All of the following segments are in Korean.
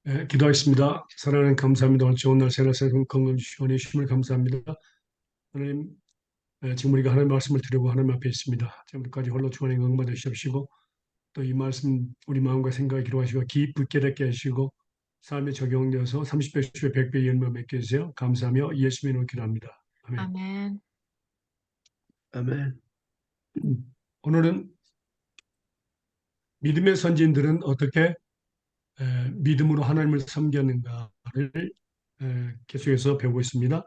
기도하겠습니다. 사랑하는 감사합니다. 오늘 좋은 날 새날 새로운 건강 주시고 은혜 주심을 감사합니다. 하나님, 지금 우리가 하나님 말씀을 드리고 하나님 앞에 있습니다. 지금까지 홀로 주관의 응받아 주시옵시고 또 이 말씀 우리 마음과 생각에 기록하시고 깊이 깨닫게 하시고 삶에 적용되어서 30배, 10배, 100배 열매 맺게 해주세요. 감사하며 예수님의 이름으로 기도합니다. 아멘. 아멘. 아멘. 오늘은 믿음의 선진들은 어떻게 믿음으로 하나님을 섬겼는가를 계속해서 배우고 있습니다.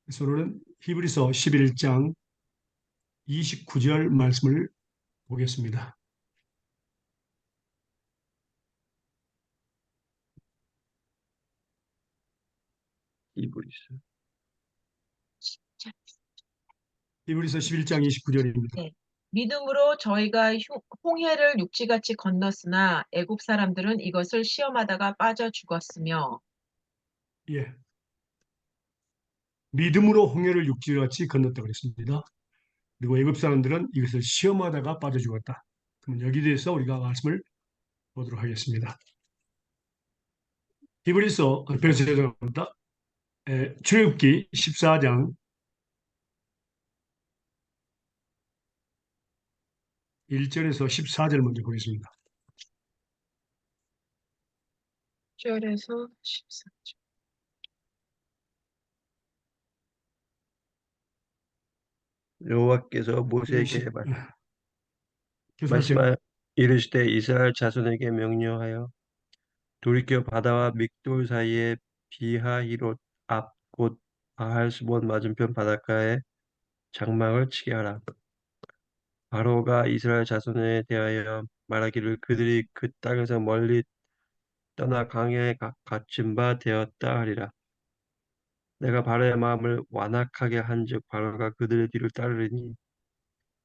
그래서 오늘은 히브리서 11장 29절 말씀을 보겠습니다. 이브리스. 히브리서 11장 29절입니다. 네. 믿음으로 저희가 홍해를 육지같이 건넜으나 애굽 사람들은 이것을 시험하다가 빠져 죽었으며. 예. 믿음으로 홍해를 육지같이 건넜다고 그랬습니다. 그리고 애굽 사람들은 이것을 시험하다가 빠져 죽었다. 그럼 여기에 대해서 우리가 말씀을 보도록 하겠습니다. 히브리서 죄송합니다. 출애굽기 14장 1절에서 14절 먼저 보겠습니다. 1절에서 14절. 여호와께서 모세에게 교수하세요. 말씀하 이르시되 이스라엘 자손에게 명령하여 돌이켜 바다와 믹돌 사이에 비하히롯 앞 곧 바할스본 맞은편 바닷가에 장막을 치게 하라. 바로가 이스라엘 자손에 대하여 말하기를 그들이 그 땅에서 멀리 떠나 강에 갇힌 바 되었다 하리라. 내가 바로의 마음을 완악하게 한즉 바로가 그들의 뒤를 따르리니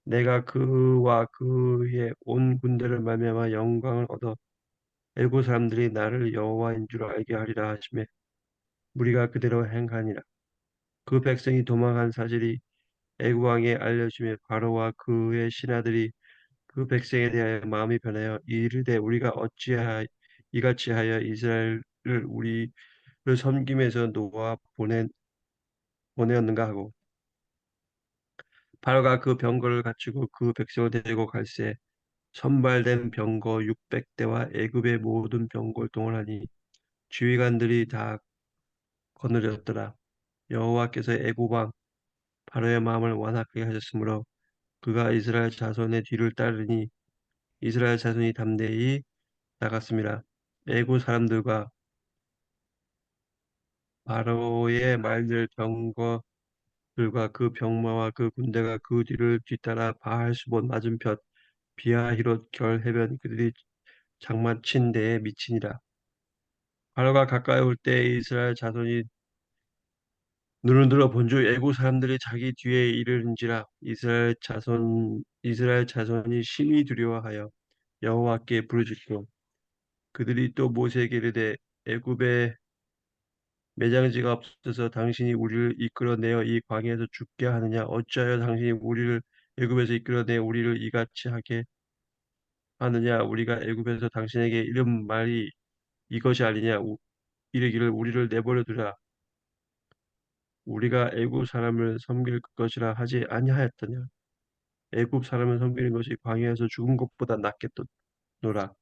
내가 그와 그의 온 군대를 말미암아 영광을 얻어 애굽 사람들이 나를 여호와인 줄 알게 하리라 하시매 무리가 그대로 행하니라. 그 백성이 도망한 사실이 애굽 왕에 알려지며 바로와 그의 신하들이 그 백성에 대하여 마음이 변하여 이르되 우리가 어찌하여 이같이 하여 이스라엘을 우리를 섬김에서 놓아 보내었는가 하고 바로가 그 병거를 갖추고 그 백성을 데리고 갈새 선발된 병거 600대와 애굽의 모든 병거를 동원하니 지휘관들이 다 거느렸더라. 여호와께서 애굽 왕 바로의 마음을 완악하게 하셨으므로 그가 이스라엘 자손의 뒤를 따르니 이스라엘 자손이 담대히 나갔습니다. 애굽 사람들과 바로의 말들 병거들과 그 병마와 그 군대가 그 뒤를 뒤따라 바할수본 맞은편 비하히롯 결 해변 그들이 장마친 데에 미치니라. 바로가 가까이 올 때 이스라엘 자손이 눈을 들어 본즉 애국 사람들이 자기 뒤에 이르는지라 이스라엘 자손이 심히 두려워하여 여호와께 부르짖고 그들이 또 모세에게 이르되 애굽에 매장지가 없어서 당신이 우리를 이끌어내어 이 광야에서 죽게 하느냐 어찌하여 당신이 우리를 애굽에서 이끌어내 우리를 이같이 하게 하느냐 우리가 애굽에서 당신에게 이른 말이 이것이 아니냐 이르기를 우리를 내버려 두라 우리가 애굽 사람을 섬길 것이라 하지 아니하였더냐 애굽 사람을 섬기는 것이 광야에서 죽은 것보다 낫겠노라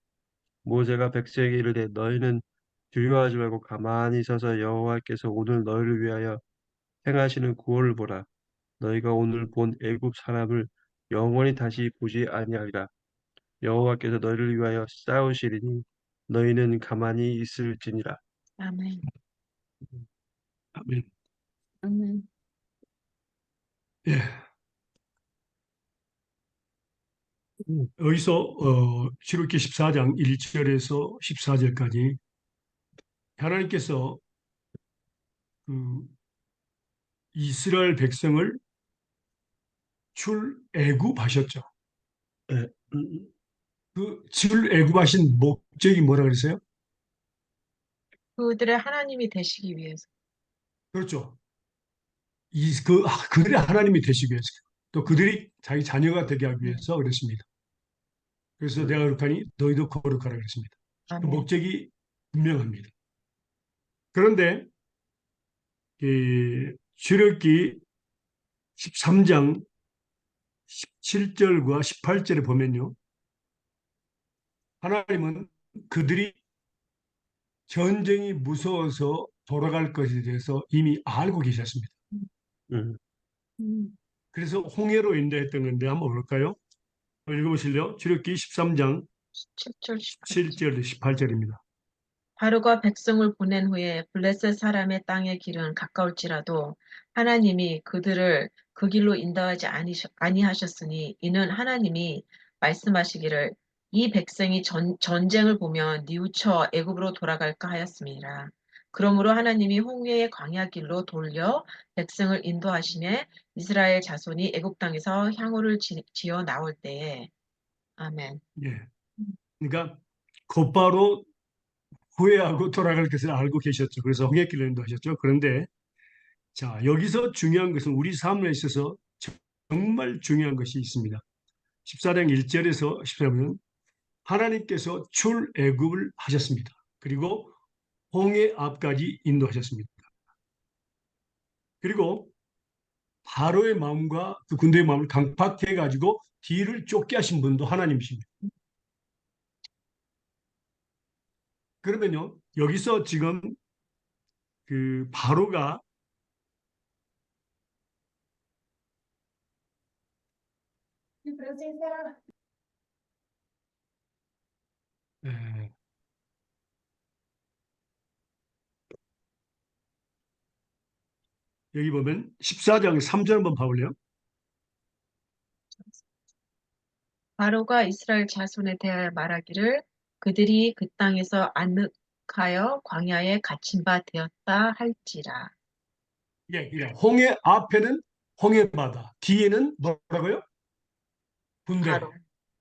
모세가 백성에게 이르되 너희는 두려워하지 말고 가만히 서서 여호와께서 오늘 너희를 위하여 행하시는 구원을 보라 너희가 오늘 본 애굽 사람을 영원히 다시 보지 아니하리라 여호와께서 너희를 위하여 싸우시리니 너희는 가만히 있을지니라. 아멘. 아멘. 아멘. 예. 여기서 출애굽기 14장 1절에서 14절까지 하나님께서 그 이스라엘 백성을 출애굽하셨죠. 예, 그 출애굽하신 목적이 뭐라 그랬어요? 그들의 하나님이 되시기 위해서. 그렇죠. 그들이 하나님이 되시기 위해서 또 그들이 자기 자녀가 되게 하기 위해서 그랬습니다. 그래서 내가 거룩하니 너희도 거룩하라 그랬습니다. 그 아멘. 목적이 분명합니다. 그런데 이 출애굽기 13장 17절과 18절에 보면요. 하나님은 그들이 전쟁이 무서워서 돌아갈 것에 대해서 이미 알고 계셨습니다. 음, 그래서 홍해로 인도했던 건데 한번 볼까요? 읽어보실래요? 출애굽기 13장 7절, 18절. 17절, 18절입니다. 바로가 백성을 보낸 후에 블레셋 사람의 땅의 길은 가까울지라도 하나님이 그들을 그 길로 인도하지 아니하셨으니 이는 하나님이 말씀하시기를 이 백성이 전쟁을 보면 뉘우쳐 애굽으로 돌아갈까 하였습니다. 그러므로 하나님이 홍해의 광야 길로 돌려 백성을 인도하심에 이스라엘 자손이 애굽 땅에서 향후를 지어 나올 때에 아멘. 예. 그러니까 곧바로 후회하고 돌아갈 것을 알고 계셨죠. 그래서 홍해길로 인도하셨죠. 그런데 자, 여기서 중요한 것은 우리 삶에 있어서 정말 중요한 것이 있습니다. 14장 1절에서 14절은 하나님께서 출애굽을 하셨습니다. 그리고 홍해 앞까지 인도하셨습니다. 그리고 바로의 마음과 그 군대의 마음을 강팍해 가지고 뒤를 쫓게 하신 분도 하나님이십니다. 그러면요, 여기서 지금 그 바로가 에, 여기 보면 14장 3절 한번 봐볼래요? 바로가 이스라엘 자손에 대하여 말하기를 그들이 그 땅에서 안늑하여 광야에 갇힌 바 되었다 할지라. 예, 예. 홍해 앞에는 홍해 바다, 뒤에는 뭐라고요? 군대, 바로.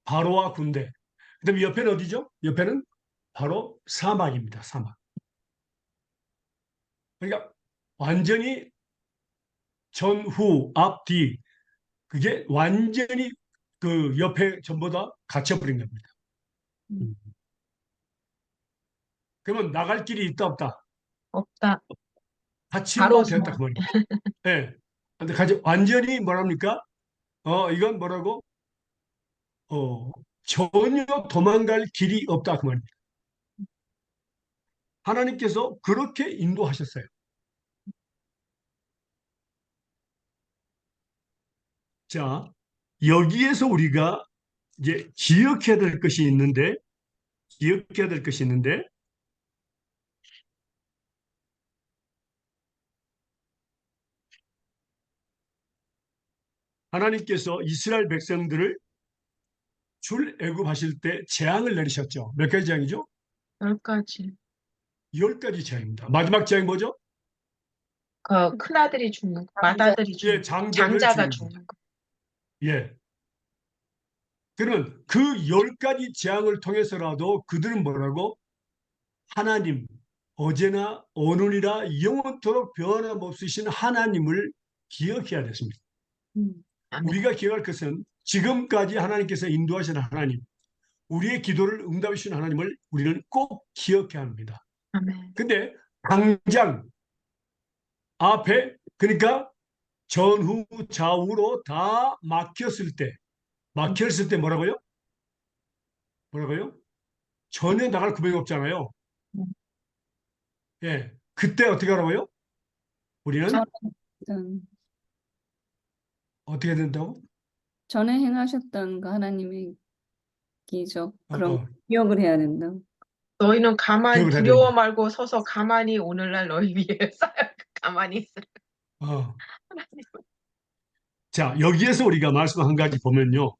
바로와 군대. 그다음에 옆에는 어디죠? 옆에는 바로 사막입니다. 사막. 그러니까 완전히 전후, 앞, 뒤 그게 완전히 그 옆에 전부 다 갇혀버린 겁니다. 음, 그러면 나갈 길이 있다 없다? 없다. 갇힌 바로 바 되었다 그 말입니다. 예. 근데 완전히 뭐랍니까? 이건 뭐라고? 어, 전혀 도망갈 길이 없다 그 말입니다. 하나님께서 그렇게 인도하셨어요. 자, 여기에서 우리가 이제 기억해야 될 것이 있는데, 기억해야 될 것이 있는데, 하나님께서 이스라엘 백성들을 출애굽하실 때 재앙을 내리셨죠. 몇 가지 재앙이죠? 10가지. 10가지 재앙입니다. 마지막 재앙이 뭐죠? 그 큰아들이 죽는 거, 맏아들이 예, 죽는 거, 장자를 장자가 죽이는 거죠. 죽는 거. 예. 그러면 그 10가지 재앙을 통해서라도 그들은 뭐라고? 하나님, 어제나 오늘이라 영원토록 변함없으신 하나님을 기억해야 됐습니다. 아멘. 우리가 기억할 것은 지금까지 하나님께서 인도하신 하나님, 우리의 기도를 응답해 주신 하나님을 우리는 꼭 기억해야 합니다. 아멘. 근데 당장 앞에 그러니까 전후 좌우로 다 막혔을 때 뭐라고요? 뭐라고요? 전혀 나갈 구멍이 없잖아요. 음. 예, 그때 어떻게 하라고요? 우리는 전- 어떻게 된다고? 전에 행하셨던 그 하나님의 기적 어, 그런 어, 기억을 해야 된다. 너희는 가만히 기억을 해야 두려워 된다. 말고 서서 가만히 오늘날 너희 위에 가만히 있으라. 어. 자, 여기에서 우리가 말씀 한 가지 보면요.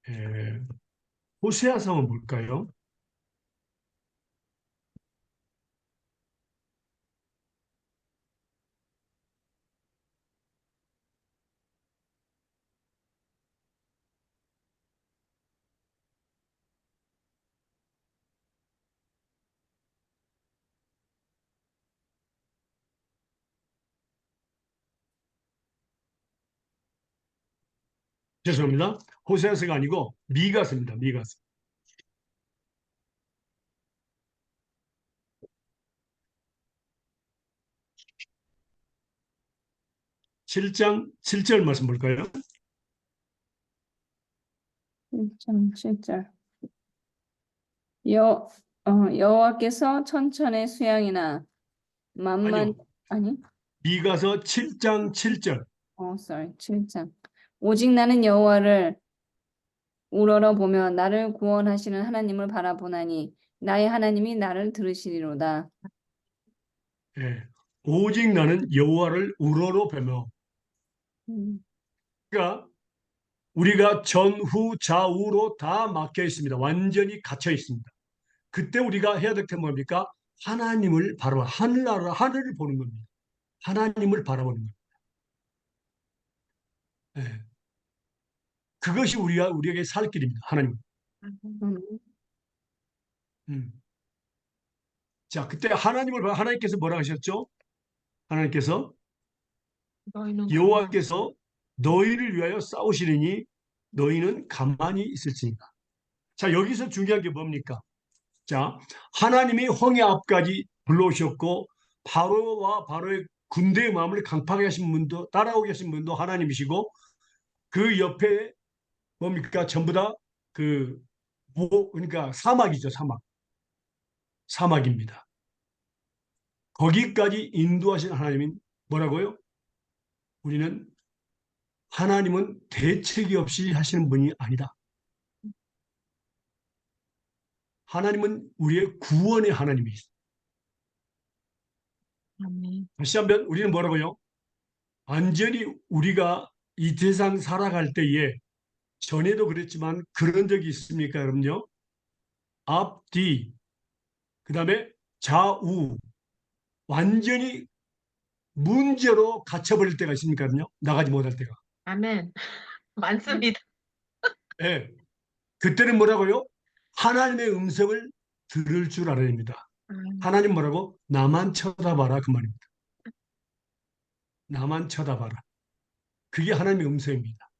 에, 호세아서 한번 볼까요? 죄송합니다. 호세아서가 아니고 미가서입니다. 미가서. 7장 7절 말씀 볼까요? 1장 7절. 여호와께서 천천의 수양이나 만만 아니요. 아니 미가서 7장 7절. sorry 7장. 오직 나는 여호와를 우러러 보며 나를 구원하시는 하나님을 바라보나니 나의 하나님이 나를 들으시리로다. 예. 오직 나는 여호와를 우러러 보며. 음, 그러니까 우리가 전후 좌우로 다 막혀 있습니다. 완전히 갇혀 있습니다. 그때 우리가 해야 될 게 뭡니까? 하나님을 바라봐 하늘을 보는 겁니다. 하나님을 바라보는 겁니다. 예. 그것이 우리에게 살 길입니다. 하나님. 음, 음. 자, 그때 하나님께서 뭐라 하셨죠? 하나님께서 너희는 가만 여호와께서 너희를 위하여 싸우시리니 너희는 가만히 있을지니까. 자, 여기서 중요한 게 뭡니까? 자, 하나님이 홍해 앞까지 불러오셨고 바로와 바로의 군대의 마음을 강팍하게 하신 분도 따라오게 하신 분도 하나님이시고 그 옆에 뭡니까? 전부 다 그러니까 사막이죠, 사막입니다. 거기까지 인도하신 하나님인 뭐라고요? 우리는 하나님은 대책이 없이 하시는 분이 아니다. 하나님은 우리의 구원의 하나님이시다. 아멘. 다시 한번 우리는 뭐라고요? 완전히 우리가 이 세상 살아갈 때에 전에도 그랬지만 그런 적이 있습니까? 여러분요. 앞, 뒤, 그 다음에 좌우 완전히 문제로 갇혀버릴 때가 있습니까? 여러분요. 나가지 못할 때가. 아멘. 많습니다. 예. 그때는 뭐라고요? 하나님의 음성을 들을 줄 알아야 됩니다. 하나님 뭐라고? 나만 쳐다봐라 그 말입니다. 나만 쳐다봐라. 그게 하나님의 음성입니다.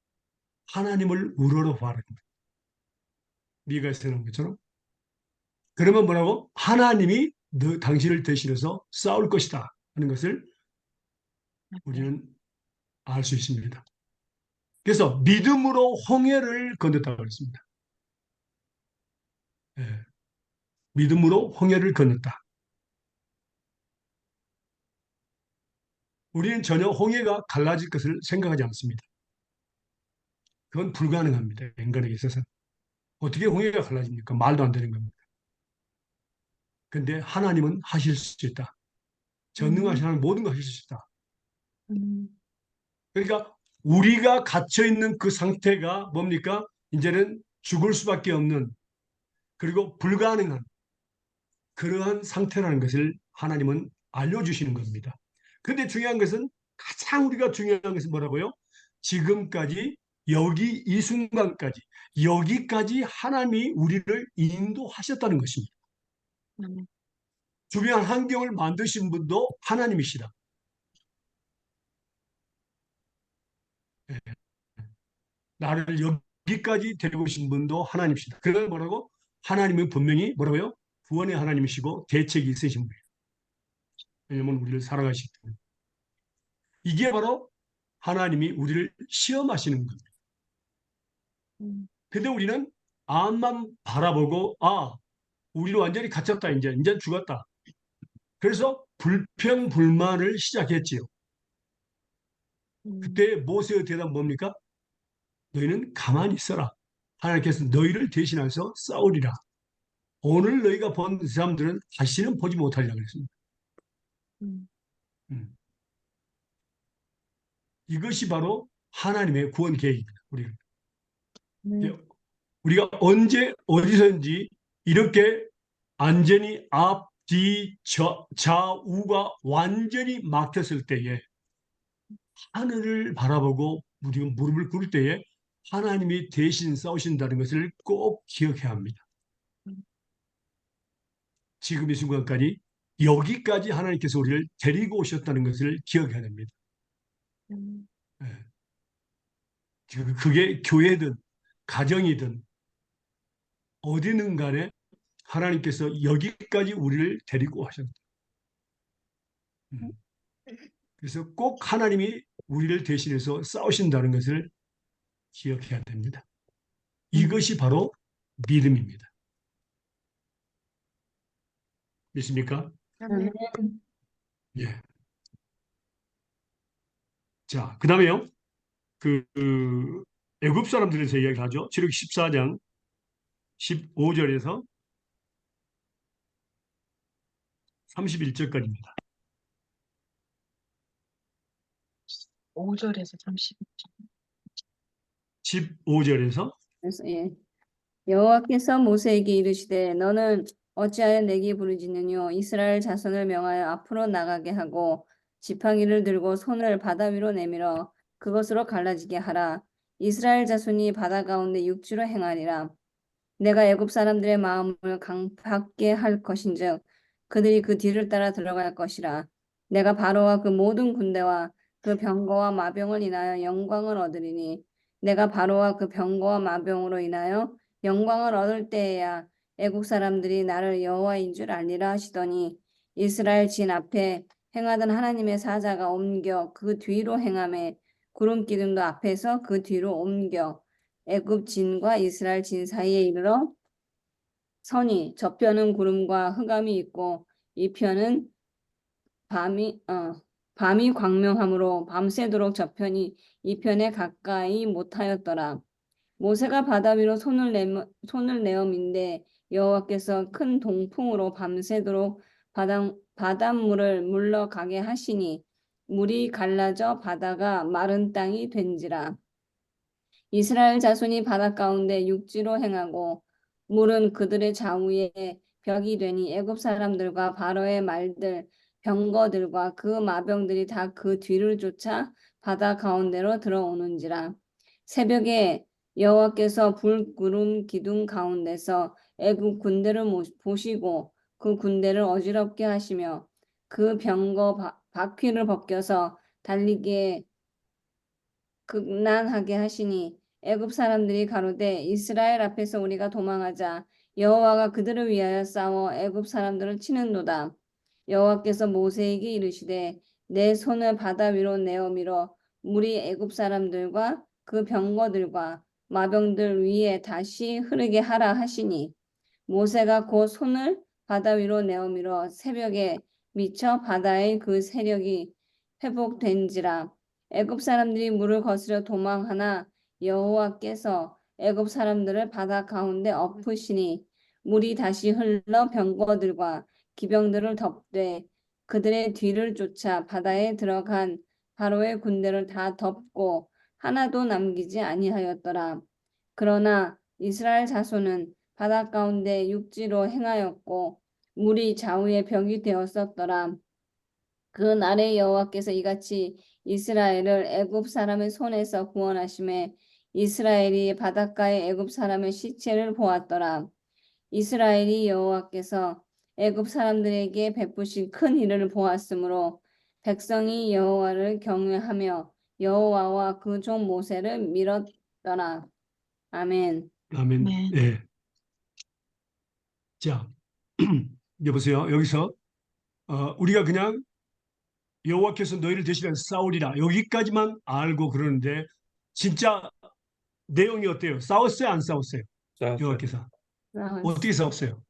하나님을 우러러봐라. 미가에서 나온 것처럼. 그러면 뭐라고? 하나님이 당신을 대신해서 싸울 것이다 하는 것을 우리는 알 수 있습니다. 그래서 믿음으로 홍해를 건넜다고 했습니다. 예. 믿음으로 홍해를 건넜다. 우리는 전혀 홍해가 갈라질 것을 생각하지 않습니다. 그건 불가능합니다. 인간에게 있어서. 어떻게 홍해가 갈라집니까? 말도 안 되는 겁니다. 근데 하나님은 하실 수 있다. 전능하신 하나님 모든 걸 하실 수 있다. 그러니까 우리가 갇혀 있는 그 상태가 뭡니까? 이제는 죽을 수밖에 없는 그리고 불가능한 그러한 상태라는 것을 하나님은 알려주시는 겁니다. 근데 중요한 것은 가장 우리가 중요한 것은 뭐라고요? 지금까지 여기 이 순간까지 여기까지 하나님이 우리를 인도하셨다는 것입니다. 주변 환경을 만드신 분도 하나님이시다. 예. 나를 여기까지 데리고 오신 분도 하나님이시다. 그걸 뭐라고? 하나님은 분명히 뭐라고요? 구원의 하나님이시고 대책이 있으신 분이에요. 왜냐하면 우리를 사랑하시기 때문에. 이게 바로 하나님이 우리를 시험하시는 겁니다. 근데 우리는 앞만 바라보고 우리는 완전히 갇혔다. 이제 죽었다. 그래서 불평불만을 시작했지요. 그때 모세의 대답 뭡니까? 너희는 가만히 있어라. 하나님께서 너희를 대신해서 싸우리라. 오늘 너희가 본 사람들은 다시는 보지 못하리라 그랬습니다. 음. 이것이 바로 하나님의 구원 계획입니다. 우리가 언제 어디서든지 이렇게 완전히 앞, 뒤, 좌우가 완전히 막혔을 때에 하늘을 바라보고 우리가 무릎을 꿇을 때에 하나님이 대신 싸우신다는 것을 꼭 기억해야 합니다. 지금 이 순간까지 여기까지 하나님께서 우리를 데리고 오셨다는 것을 기억해야 됩니다. 네. 그게 교회든 가정이든 어디든 간에 하나님께서 여기까지 우리를 데리고 하셨다. 그래서 꼭 하나님이 우리를 대신해서 싸우신다는 것을 기억해야 됩니다. 이것이 바로 믿음입니다. 믿습니까? 아멘. 예. 자, 그 다음에요. 애굽 사람들에서 이야기를 하죠. 출애굽기 14장 15절에서 31절까지입니다. 5절에서 30절. 15절에서 그래서 예. 여호와께서 모세에게 이르시되 너는 어찌하여 내게 부르짖느뇨 이스라엘 자손을 명하여 앞으로 나가게 하고 지팡이를 들고 손을 바다 위로 내밀어 그것으로 갈라지게 하라. 이스라엘 자손이 바다 가운데 육지로 행하리라. 내가 애굽 사람들의 마음을 강팍게 할 것인즉 그들이 그 뒤를 따라 들어갈 것이라. 내가 바로와 그 모든 군대와 그 병거와 마병을 인하여 영광을 얻으리니 내가 바로와 그 병거와 마병으로 인하여 영광을 얻을 때에야 애국 사람들이 나를 여호와인 줄 알리라 하시더니 이스라엘 진 앞에 행하던 하나님의 사자가 옮겨 그 뒤로 행하매 구름 기둥도 앞에서 그 뒤로 옮겨 애굽 진과 이스라엘 진 사이에 이르러 서니 저편은 구름과 흑암이 있고 이 편은 밤이 광명함으로 밤새도록 저편이 이 편에 가까이 못하였더라. 모세가 바다 위로 손을 내어 민데 여호와께서 큰 동풍으로 밤새도록 바닷물을 물러가게 하시니 물이 갈라져 바다가 마른 땅이 된지라. 이스라엘 자손이 바다 가운데 육지로 행하고 물은 그들의 좌우에 벽이 되니 애굽 사람들과 바로의 말들 병거들과 그 마병들이 다 그 뒤를 쫓아 바다 가운데로 들어오는지라. 새벽에 여호와께서 불 구름 기둥 가운데서 애굽 군대를 보시고 그 군대를 어지럽게 하시며 그 병거 바퀴를 벗겨서 달리기에 극난하게 하시니 애굽 사람들이 가로되 이스라엘 앞에서 우리가 도망하자 여호와가 그들을 위하여 싸워 애굽 사람들을 치는도다. 여호와께서 모세에게 이르시되 내 손을 바다 위로 내어 밀어 물이 애굽 사람들과 그 병거들과 마병들 위에 다시 흐르게 하라 하시니 모세가 곧 손을 바다 위로 내어 밀어 새벽에 미쳐 바다의 그 세력이 회복된지라. 애굽 사람들이 물을 거스려 도망하나 여호와께서 애굽 사람들을 바다 가운데 엎으시니 물이 다시 흘러 병거들과 기병들을 덮되 그들의 뒤를 쫓아 바다에 들어간 바로의 군대를 다 덮고 하나도 남기지 아니하였더라. 그러나 이스라엘 자손은 바다 가운데 육지로 행하였고 물이 좌우에 벽이 되었었더라. 그 날에 여호와께서 이같이 이스라엘을 애굽 사람의 손에서 구원하심에 이스라엘이 바닷가에 애굽 사람의 시체를 보았더라. 이스라엘이 여호와께서 애굽 사람들에게 베푸신 큰 일을 보았으므로 백성이 여호와를 경외하며 여호와와 그 종 모세를 믿었더라. 아멘. 아멘. 네. 예. 자, 여보세요. 여기서 우리가 그냥 여호와께서 너희를 대신해서 싸우리라 여기까지만 알고 그러는데 진짜 내용이 어때요? 싸웠어요? 안 싸웠어요? 싸웠어요. 여호와께서 어떻게 싸웠어요?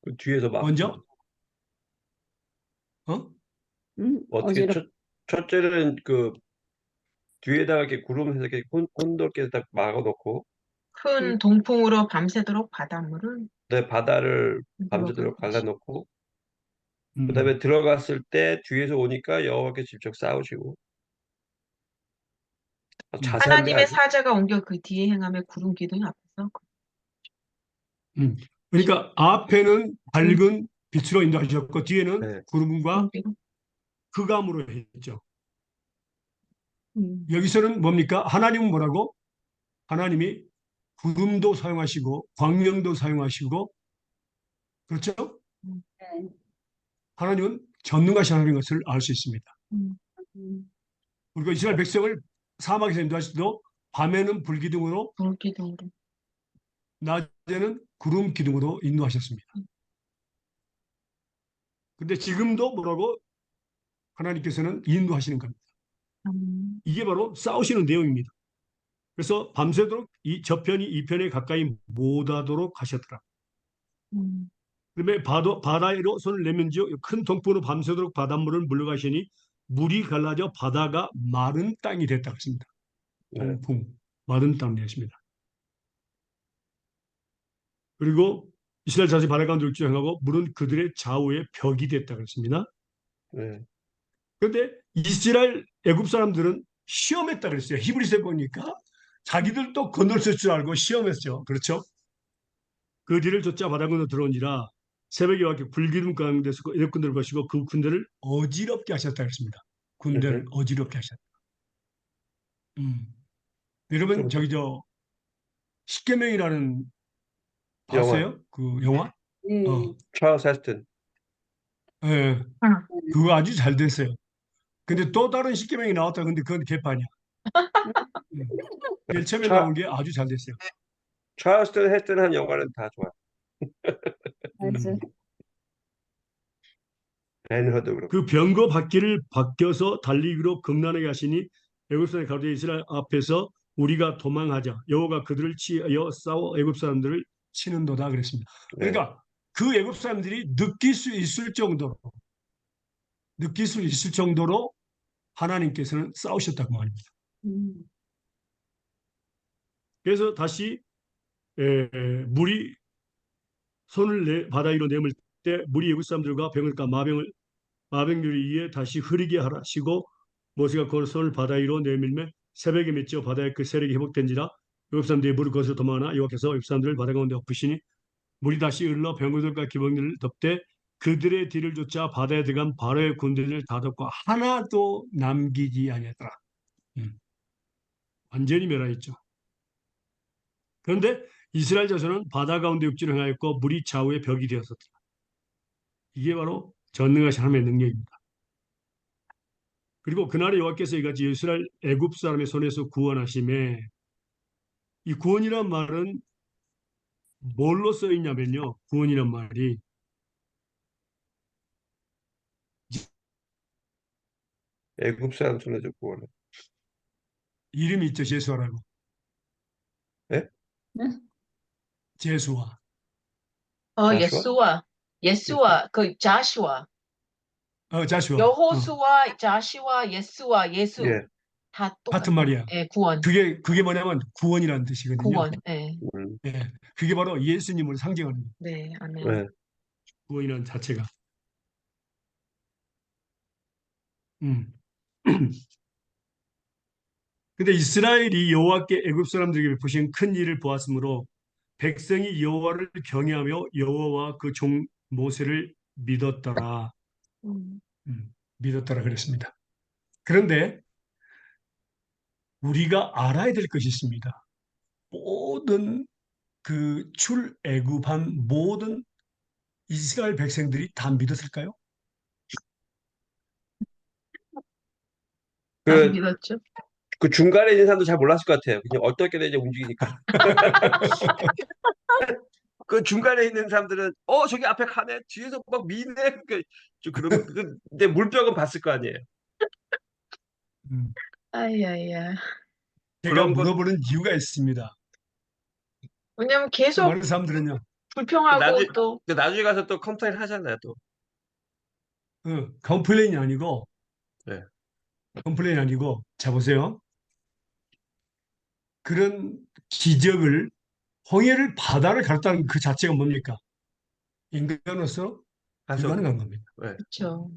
그 뒤에서 막 먼저 어? 어떻게 어지럽. 첫째는 그 뒤에다가 이렇게 구름에서 이렇게 혼돈께 딱 막아놓고 큰 동풍으로 밤새도록 바닷물을 내 바다를 들어가게 밤새도록 갈라놓고 음, 그다음에 들어갔을 때 뒤에서 오니까 여호와께 직접 싸우시고 자세한데 하나님의 아주. 사자가 옮겨 그 뒤에 행함에 구름 기둥 앞에서 그러니까 앞에는 밝은 빛으로 인도하셨고 뒤에는 네. 구름과 기둥. 흑암으로 했죠. 여기서는 뭡니까? 하나님은 뭐라고? 하나님이 구름도 사용하시고 광명도 사용하시고 그렇죠? 네. 하나님은 전능하신 하나님인 것을 알 수 있습니다. 우리가 이스라엘 백성을 사막에서 인도하실 때도 밤에는 불기둥으로 불기둥으로. 낮에는 구름 기둥으로 인도하셨습니다. 근데 지금도 뭐라고? 하나님께서는 인도하시는 겁니다. 이게 바로 싸우시는 내용입니다. 그래서 밤새도록 이 저편이 이 편에 가까이 못하도록 하셨더라. 음, 그다음에 바다로 손을 내면지요 큰 동풍으로 밤새도록 바닷물을 물러가시니 물이 갈라져 바다가 마른 땅이 됐다고 했습니다. 네. 동풍, 마른 땅이 됐습니다. 그리고 이스라엘 자손이 바다 가운데로 주행하고 물은 그들의 좌우에 벽이 됐다고 했습니다. 네. 그런데 이스라엘 애굽 사람들은 시험했다 그랬어요. 히브리서에 보니까 자기들도 건널 수 있을 줄 알고 시험했죠. 그렇죠? 그 뒤를 쫓아 바다 건너 들어오니라 새벽에 와서 불기둥 가운데서 애굽 군대를 보시고 그 군대를 어지럽게 하셨다 그랬습니다. 군대를 어지럽게 하셨다. 여러분 좀 저기 저 십계명이라는 영화 봤어요? 그 영화? 예. 찰스 헤스턴. 예, 그거 아주 잘 됐어요. 근데 또 다른 십계명이 나왔다. 근데 그건 개판이야. 음. 제일 처음에 차- 나온 게 아주 잘 됐어요. 찰스 헤스턴 한 영화는 다 좋아. 맞아. 음. 벤허도 그렇고. 그 병거 바퀴를 바뀌어서 달리기로 극난하게 하시니 애굽 사람의 가로되 이스라엘 앞에서 우리가 도망하자. 여호와가 그들을 치여 싸워 애굽 사람들을 치는도다 그랬습니다. 네. 그러니까 그 애굽 사람들이 느낄 수 있을 정도로 하나님께서는 싸우셨다고 말입니다. 음. 그래서 다시 물이 손을 바다 위로 내밀 때 물이 애굽 사람들과 병을과 마병들을 위해 다시 흐리게 하시고 모세가 그 손을 바다 위로 내밀며 새벽에 맺혀 바다의 그 세력이 회복된지라 애굽 사람들이 물을 거슬러 도망하나 여호와께서 애굽 사람들을 바다 가운데 엎으시니 물이 다시 흘러 병거들과 기병들을 덮되 그들의 뒤를 쫓아 바다에 들어간 바로의 군대를 다 덮고 하나도 남기지 아니했더라. 완전히 멸하였죠. 그런데 이스라엘 자손은 바다 가운데 육지를 행하였고 물이 좌우의 벽이 되었었더라. 이게 바로 전능하신 하나님의 능력입니다. 그리고 그날에 여호와께서 이같이 이스라엘 애굽 사람의 손에서 구원하심에 이 구원이란 말은 뭘로 써 있냐면요. 구원이란 말이 애굽 사람 손에서 구원을. 이름이 있죠. 제수아라고. 예? 제수아. 자수아? 예수와, 그 자슈아, 자수아. 여호수아, 자슈아, 예수 예. 다 같은 똑같아. 말이야. 예, 구원, 그게 뭐냐면 구원이라는 뜻이거든요. 구원. 예, 음. 예. 그게 바로 예수님을 상징하는 거예요. 네, 아멘. 네. 구원이라는 자체가. 음. 근데 이스라엘이 여호와께 애굽 사람들에게 베푸신 큰 일을 보았으므로 백성이 여호와를 경외하며 여호와와 그 종 모세를 믿었더라. 음, 믿었더라 그랬습니다. 그런데 우리가 알아야 될 것이 있습니다. 모든 그 출애굽한 모든 이스라엘 백성들이 다 믿었을까요? 안 그, 믿었죠? 그 중간에 있는 사람도 잘 몰랐을 것 같아요. 그냥 어떻게 되지 움직이니까. 그 중간에 있는 사람들은 저기 앞에 가네 뒤에서 막 미네 그러면 근데 물병은 봤을 거 아니에요. 음, 아야야. 제가 그런 것 물어보는 이유가 있습니다. 왜냐면 계속 많은 사람들은요, 불평하고 또, 나중에 가서 또 컴플레인 하잖아요 또. 컴플레인이 아니고, 네. 자 보세요. 그런 기적을 홍해를 바다를 갈았다는 그 자체가 뭡니까? 인간으로서 할 수 없는. 불가능한 겁니다. 네. 그렇죠.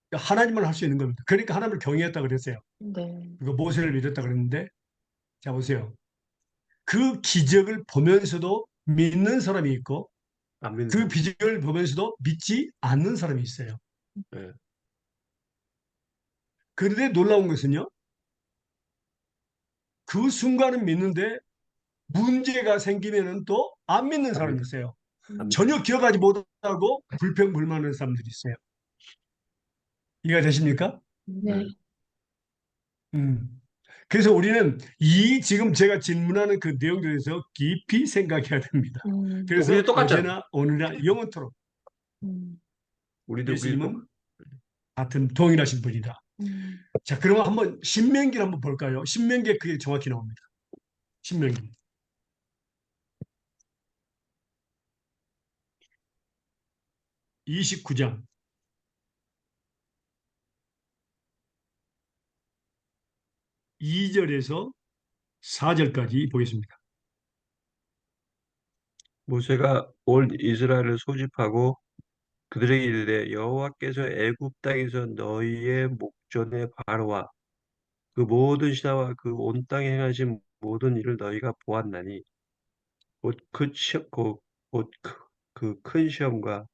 그러니까 하나님만 할 수 있는 겁니다. 그러니까 하나님을 경외했다 그랬어요. 네, 그리고 모세를 믿었다 그랬는데, 자 보세요. 그 기적을 보면서도 믿는 사람이 있고, 안 믿는 그 사람. 기적을 보면서도 믿지 않는 사람이 있어요. 네. 그런데 놀라운 것은요, 그 순간은 믿는데 문제가 생기면은 또 안 믿는 안 사람이 믿. 있어요. 안 믿. 전혀 기억하지 못하고 불평불만하는 사람들이 있어요. 이해가 되십니까? 네, 음. 그래서 우리는 이 지금 제가 질문하는 그 내용들에 대해서 깊이 생각해야 됩니다. 그래서 우리도 똑같잖아. 어제나 오늘이나 영원토록 음, 우리도 예수님은 같은 동일하신 분이다. 자, 그럼 한번 신명기를 한번 볼까요? 신명기에 그게 정확히 나옵니다. 신명기 29장 2절에서 4절까지 보겠습니다. 모세가 온 이스라엘을 소집하고 그들에게 이르되 여호와께서 애굽 땅에서 너희의 목전에 바로와 그 모든 신하와 그 온 땅에 행하신 모든 일을 너희가 보았나니 곧그 큰 시험과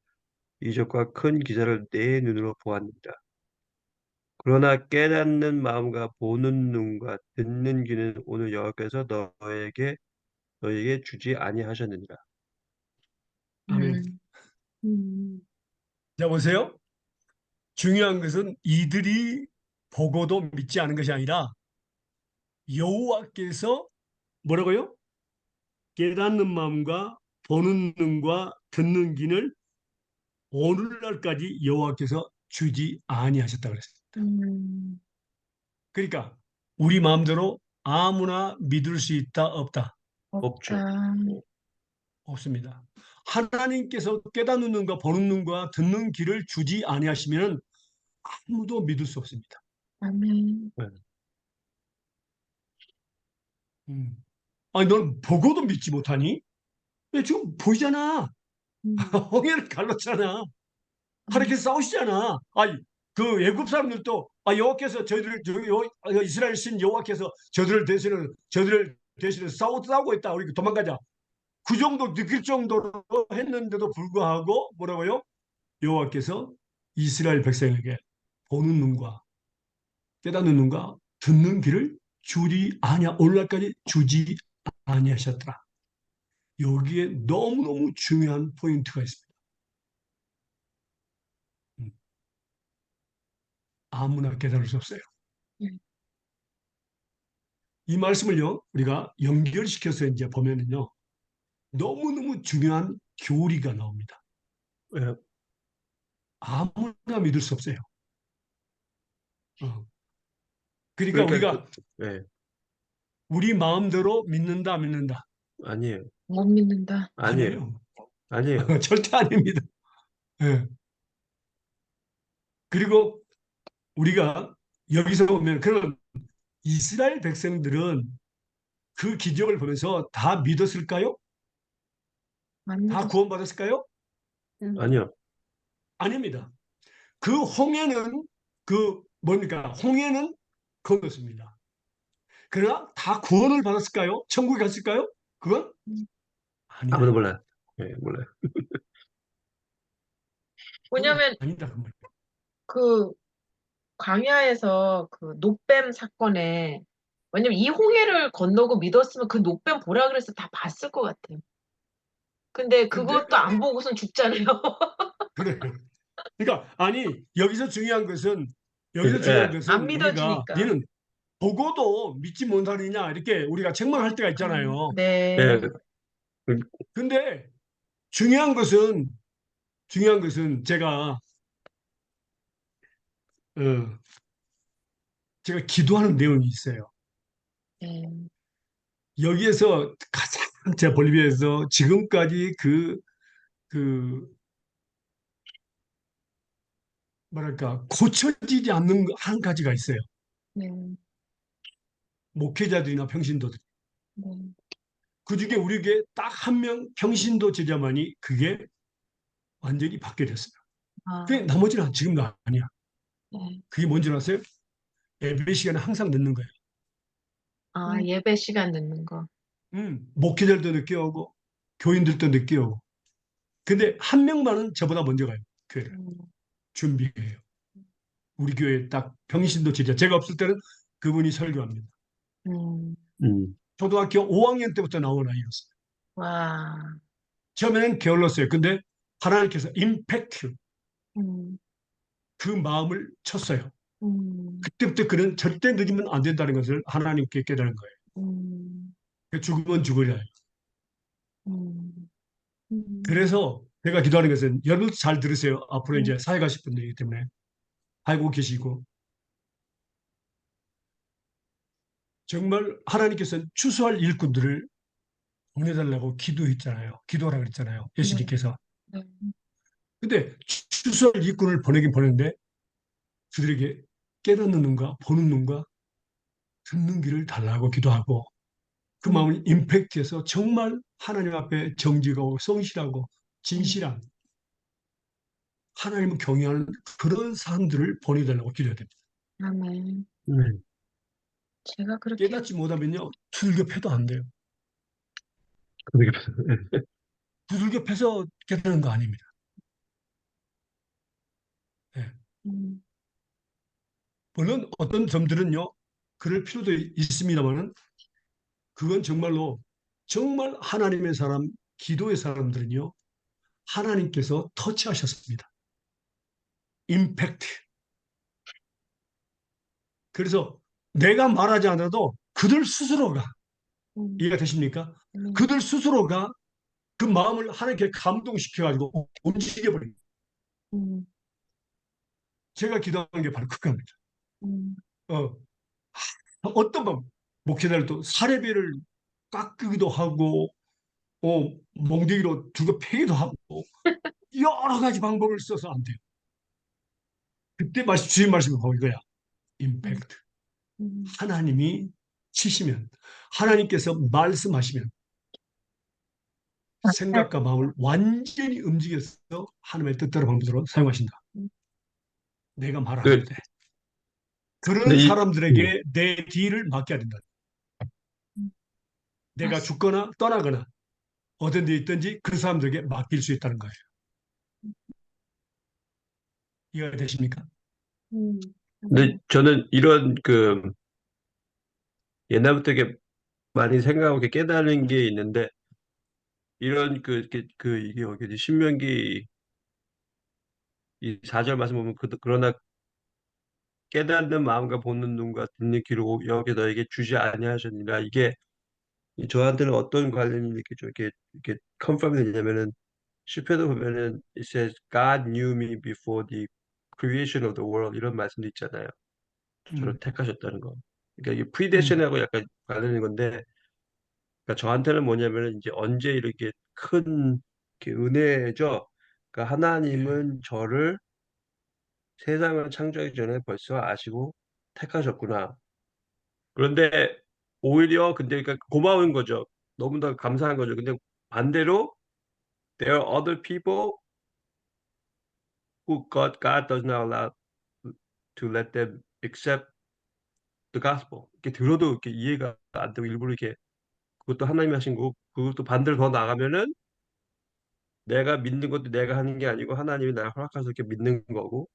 이적과 큰 기사를 내 눈으로 보았느니라. 그러나 깨닫는 마음과 보는 눈과 듣는 귀는 오늘 여호와께서 너희에게 주지 아니하셨느니라. 아멘. 음, 음, 자, 보세요. 중요한 것은 이들이 보고도 믿지 않은 것이 아니라 여호와께서 뭐라고요? 깨닫는 마음과 보는 눈과 듣는 귀를 오늘날까지 여호와께서 주지 아니하셨다 그랬습니다. 음, 그러니까 우리 마음대로 아무나 믿을 수 있다 없다? 없죠. 없다. 없습니다. 하나님께서 깨닫는 눈과 보는 눈과 듣는 귀를 주지 아니하시면 아무도 믿을 수 없습니다. 아멘. 네. 음. 아니 넌 보고도 믿지 못하니? 왜 지금 보이잖아. 음, 홍해를 갈랐잖아. 음, 하나님께 싸우시잖아. 아니 그 애굽 사람들도 여호와께서 이스라엘 신 여호와께서 저들을 대신해 싸우고 있다. 우리 도망가자. 그 정도 느낄 정도로 했는데도 불구하고 뭐라고요? 여호와께서 이스라엘 백성에게 보는 눈과 깨닫는 눈과 듣는 귀를 주지 아니야 오늘날까지 주지 아니하셨더라. 여기에 너무너무 중요한 포인트가 있습니다. 음, 아무나 깨달을 수 없어요. 음, 이 말씀을요 우리가 연결시켜서 이제 보면은요 너무너무 중요한 교리가 나옵니다. 예, 아무나 믿을 수 없어요. 어. 그러니까 그러니까 우리가 예, 우리 마음대로 믿는다 안 믿는다 아니에요. 못 믿는다. 아니에요. 아니에요. 아니에요. 절대 아닙니다. 예. 그리고 우리가 여기서 보면 그런 이스라엘 백성들은 그 기적을 보면서 다 믿었을까요? 안 다 믿었어. 구원받았을까요? 응. 아니요. 아닙니다. 그 홍해는 그 뭡니까? 홍해는 건넜습니다. 그러나 다 구원을 받았을까요? 천국에 갔을까요? 그건 음, 아무도 아니다. 몰라요. 예, 몰라요. 그건 왜냐면 아니다. 그 말. 그 광야에서 그 노뱀 사건에 왜냐면 이 홍해를 건너고 믿었으면 그 노뱀 보라 그래서 다 봤을 것 같아요. 근데 근데 그것도 안 보고선 죽잖아요. 그래요. 그러니까 아니 여기서 중요한 예, 것은 안 우리가 믿어지니까. 니는 보고도 믿지 못하느냐 이렇게 우리가 책망할 때가 아, 있잖아요. 예, 네. 그- 근데 중요한 것은 제가 어, 제가 기도하는 내용이 있어요. 네. 여기에서 가장 제가 볼리비아에서 지금까지 그 뭐랄까 고쳐지지 않는 한 가지가 있어요. 네. 목회자들이나 평신도들. 네. 그중에 우리에게 딱 한 명 평신도 제자만이 그게 완전히 바뀌어졌어요. 그 아, 나머지는 지금도 아니야. 네. 그게 뭔지 아세요? 예배 시간에 항상 늦는 거예요. 아, 응. 예배 시간 늦는 거. 목회자들도 늦게 오고 교인들도 늦게 오고. 근데 한 명만은 저보다 먼저 가요. 교회를 음, 준비해요. 우리 교회 딱 평신도 제자. 제가 없을 때는 그분이 설교합니다. 음, 음, 초등학교 5학년 때부터 나온 아이였어요. 와, 처음에는 게을렀어요. 근데 하나님께서 임팩트 음, 그 마음을 쳤어요. 음, 그때부터 그는 절대 늦으면 안 된다는 것을 하나님께 깨달은 거예요. 음, 죽으면 죽으려 해요. 음, 그래서 제가 기도하는 것은 여러분 잘 들으세요. 앞으로 네. 이제 사회 가실 분들이기 때문에 알고 계시고 정말 하나님께서는 추수할 일꾼들을 보내달라고 기도했잖아요. 기도하라 그랬잖아요. 네, 예수님께서. 네, 근데 추수할 일꾼을 보내긴 보냈는데 그들에게 깨닫는 눈과 보는 눈과 듣는 귀를 달라고 기도하고 그 음, 마음을 임팩트해서 정말 하나님 앞에 정직하고 성실하고 진실한 하나님을 경외하는 그런 사람들을 보내달라고 기도해야 됩니다. 아멘. 음. 제가 그렇게, 깨닫지 못하면요 두들겨 안 돼요. 그러게. 두들겨 패서 깨닫는 거 아닙니다. 예. 음, 물론 어떤 점들은요 그럴 필요도 있습니다만은 그건 정말로 정말 하나님의 사람, 기도의 사람들은요 하나님께서 터치하셨습니다. 임팩트. 그래서 내가 말하지 않아도 그들 스스로가 음, 이해가 되십니까? 음, 그들 스스로가 그 마음을 하나님께 감동시켜가지고 움직여버립니다. 음, 제가 기도하는 게 바로 그겁니다. 음, 어, 어떤 방 목회자들도 사례비를 깎기도 하고, 몽둥이로 두고 패기도 하고, 여러 가지 방법을 써서 안 돼요. 그때 주님 말씀이 바로 이거야. 음, 임팩트. 음. 하나님이 치시면, 하나님께서 말씀하시면 아, 생각과 마음을 완전히 움직여서 하나님의 뜻대로 방법으로 사용하신다. 음, 내가 말 안 해도 그, 돼. 근데 그런 사람들에게 내 뒤를 맡겨야 된다. 음. 내가 맞습니다. 죽거나 떠나거나 어떤 데 있든지 그 사람들에게 맡길 수 있다는 거예요. 이해가 되십니까? 근데 아멘. 저는 이런 옛날부터 이렇게 많이 생각하고 이렇게 깨달은 게 있는데 이런 이게 어디 신명기 이 4절 말씀 보면 그러나 깨닫는 마음과 보는 눈과 듣는 귀로 여기 너에게 주지 아니하셨느니라 이게 저한테는 어떤 관련이 이렇게 좀 이렇게 컨펌이 되냐면은 시편도 보면은 it says God knew me before the creation of the world 이런 말씀도 있잖아요. 저를 음, 택하셨다는 거. 그러니까 이게 음, 프리데이션하고 약간 관련인 건데 그러니까 저한테는 뭐냐면은 이제 언제 이렇게 큰 이렇게 은혜죠. 그러니까 예, 하나님은 저를 세상을 창조하기 전에 벌써 아시고 택하셨구나. 그런데 오히려 근데 그러니까 고마운 거죠. 너무나 감사한 거죠. 근데 반대로 there are other people who God does not allow to let them accept the gospel. 이렇게 들어도 이렇게 이해가 안 되고 일부러 이렇게 그것도 하나님이 하신 거고 그것도 반대로 더 나가면은 내가 믿는 것도 내가 하는 게 아니고 하나님이 나를 허락해서 이렇게 믿는 거고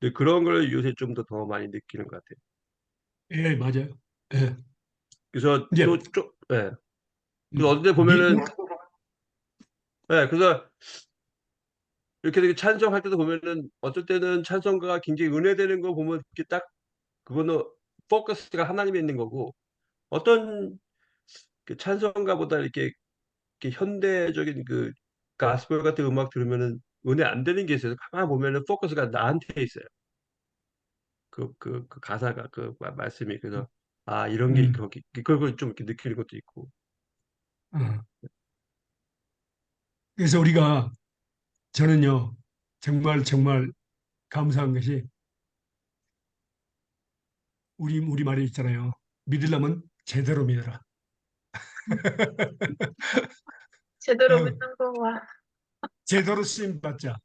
근데 그런 걸 요새 좀 더 많이 느끼는 것 같아요. 예, 맞아요. 예. 그래서 이제 또 좀, 예. 그래서 어떤 때 미, 보면은, 예, 그래서 이렇게 되게 찬송할 때도 보면은 어쩔 때는 찬송가가 굉장히 은혜되는 거 보면 이렇게 딱 그거는 포커스가 하나님에 있는 거고 어떤 그 찬송가보다 이렇게 현대적인 그 가스펠 같은 음악 들으면은 은혜 안 되는 게 있어요. 가만 보면은 포커스가 나한테 있어요. 그 가사가 말씀이 그래서 아 이런 게 음, 거기 그걸 좀 이렇게 느끼는 것도 있고. 어. 그래서 저는요, 정말 정말 감사한 것이 우리 말이 있잖아요. 믿으려면 제대로 믿어라. 제대로 어, 믿는 거, 와. 제대로 쓰임 받자.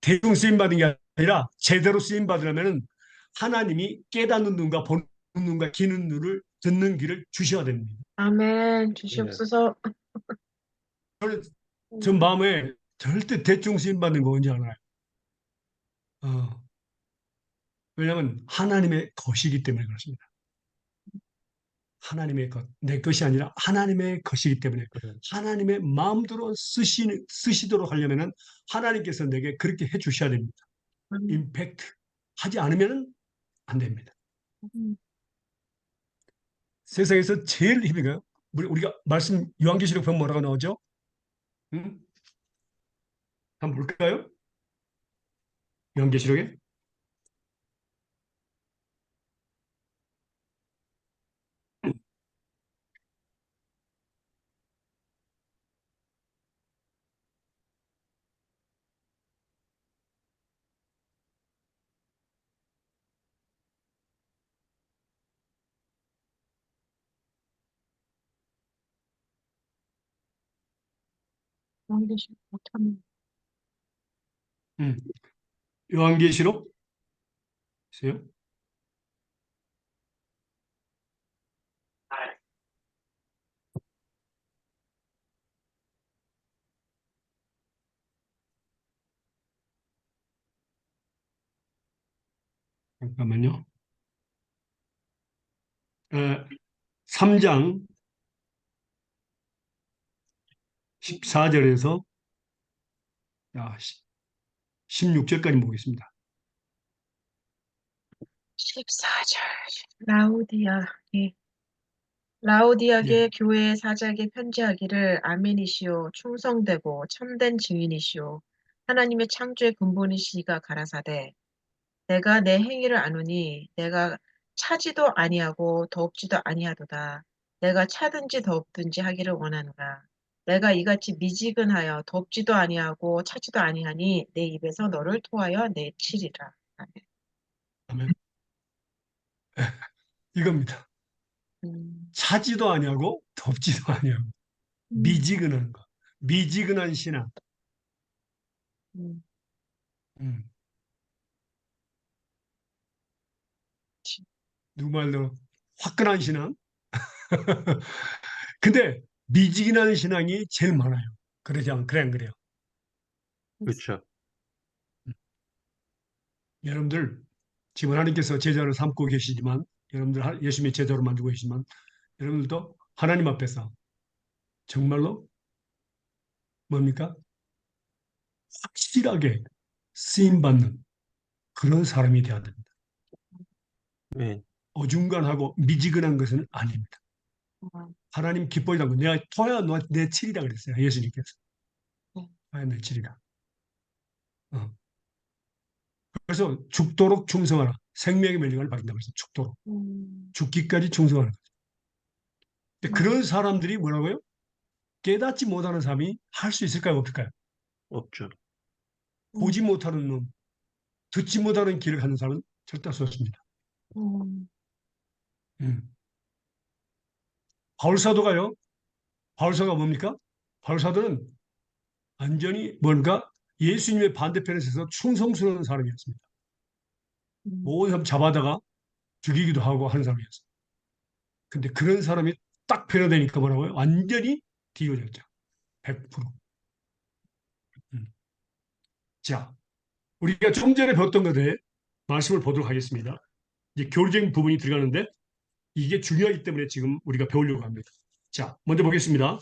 대충 쓰임 받은 게 아니라 제대로 쓰임 받으려면은 하나님이 깨닫는 눈과 보는 눈과 기는 눈을 듣는 귀를 주셔야 됩니다. 아멘. 예. 주시옵소서. 저는 저 음, 마음에 절대 대충 쓰임 받는 거 뭔지 알아요. 어, 왜냐하면 하나님의 것이기 때문에 그렇습니다. 하나님의 것, 내 것이 아니라 하나님의 것이기 때문에 하나님의 마음대로 쓰시도록 하려면은 하나님께서 내게 그렇게 해 주셔야 됩니다. 음, 임팩트 하지 않으면은 안 됩니다. 음. 세상에서 제일 힘이 가요. 우리가 말씀 요한계시록 보면 뭐라고 나오죠? 음? 한번 볼까요? 요한계시록에 요한계시록 못하면 요한계시록 있어요? 잠깐만요. 3장 14절에서 16절까지 보겠습니다. 14절 라우디아게 예. 교회의 사자에게 편지하기를 아멘이시오 충성되고 참된 증인이시오 하나님의 창조의 근본이시니가 가라사대 내가 내 행위를 아노니 내가 차지도 아니하고 덥지도 아니하도다 내가 차든지 덥든지 하기를 원하노라 내가 이같이 미지근하여 덥지도 아니하고 차지도 아니하니 내 입에서 너를 토하여 내치리라. 아멘. 아멘. 이겁니다. 음, 차지도 아니하고 덥지도 아니하고 음, 미지근한 거. 미지근한 신앙. 음. 음. 누구 말대로 화끈한 신앙? 근데 미지근한 신앙이 제일 많아요. 그러지 않, 그래 안 그래요? 그렇죠. 여러분들 지금 하나님께서 제자를 삼고 계시지만 여러분들 예수님의 제자로 만들고 계시지만 여러분들도 하나님 앞에서 정말로 뭡니까? 확실하게 쓰임받는 그런 사람이 되어야 됩니다. 네. 어중간하고 미지근한 것은 아닙니다. 어, 하나님 기뻐이다고 내가 토야 내 칠이라 그랬어요. 예수님께서. 네. 토야 내 칠이라. 어. 그래서 죽도록 충성하라. 생명의 멸류관을 받는다고 했어요. 죽도록. 음, 죽기까지 충성하는 거죠. 근데 음, 그런 사람들이 뭐라고요? 깨닫지 못하는 사람이 할 수 있을까요? 없을까요? 없죠. 보지 음, 못하는 놈, 듣지 못하는 길을 가는 사람은 절대 할 수 없습니다. 음, 음. 바울사도가요. 바울사가 뭡니까? 바울사도는 완전히 뭔가 예수님의 반대편에 서서 충성스러운 사람이었습니다. 모든 사람 잡아다가 죽이기도 하고 하는 사람이었어요. 근데 그런 사람이 딱 변화되니까 뭐라고요? 완전히 뒤어졌죠. 100%. 음. 자, 우리가 좀 전에 배웠던 것에 말씀을 보도록 하겠습니다. 이제 교리적인 부분이 들어가는데 이게 중요하기 때문에 지금 우리가 배우려고 합니다. 자, 먼저 보겠습니다.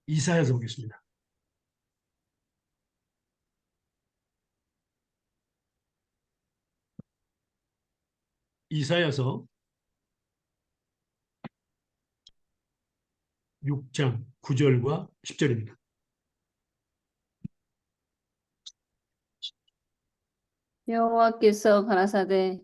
이사야서 보겠습니다. 이사야서 6장 9절과 10절입니다. 여호와께서 가라사대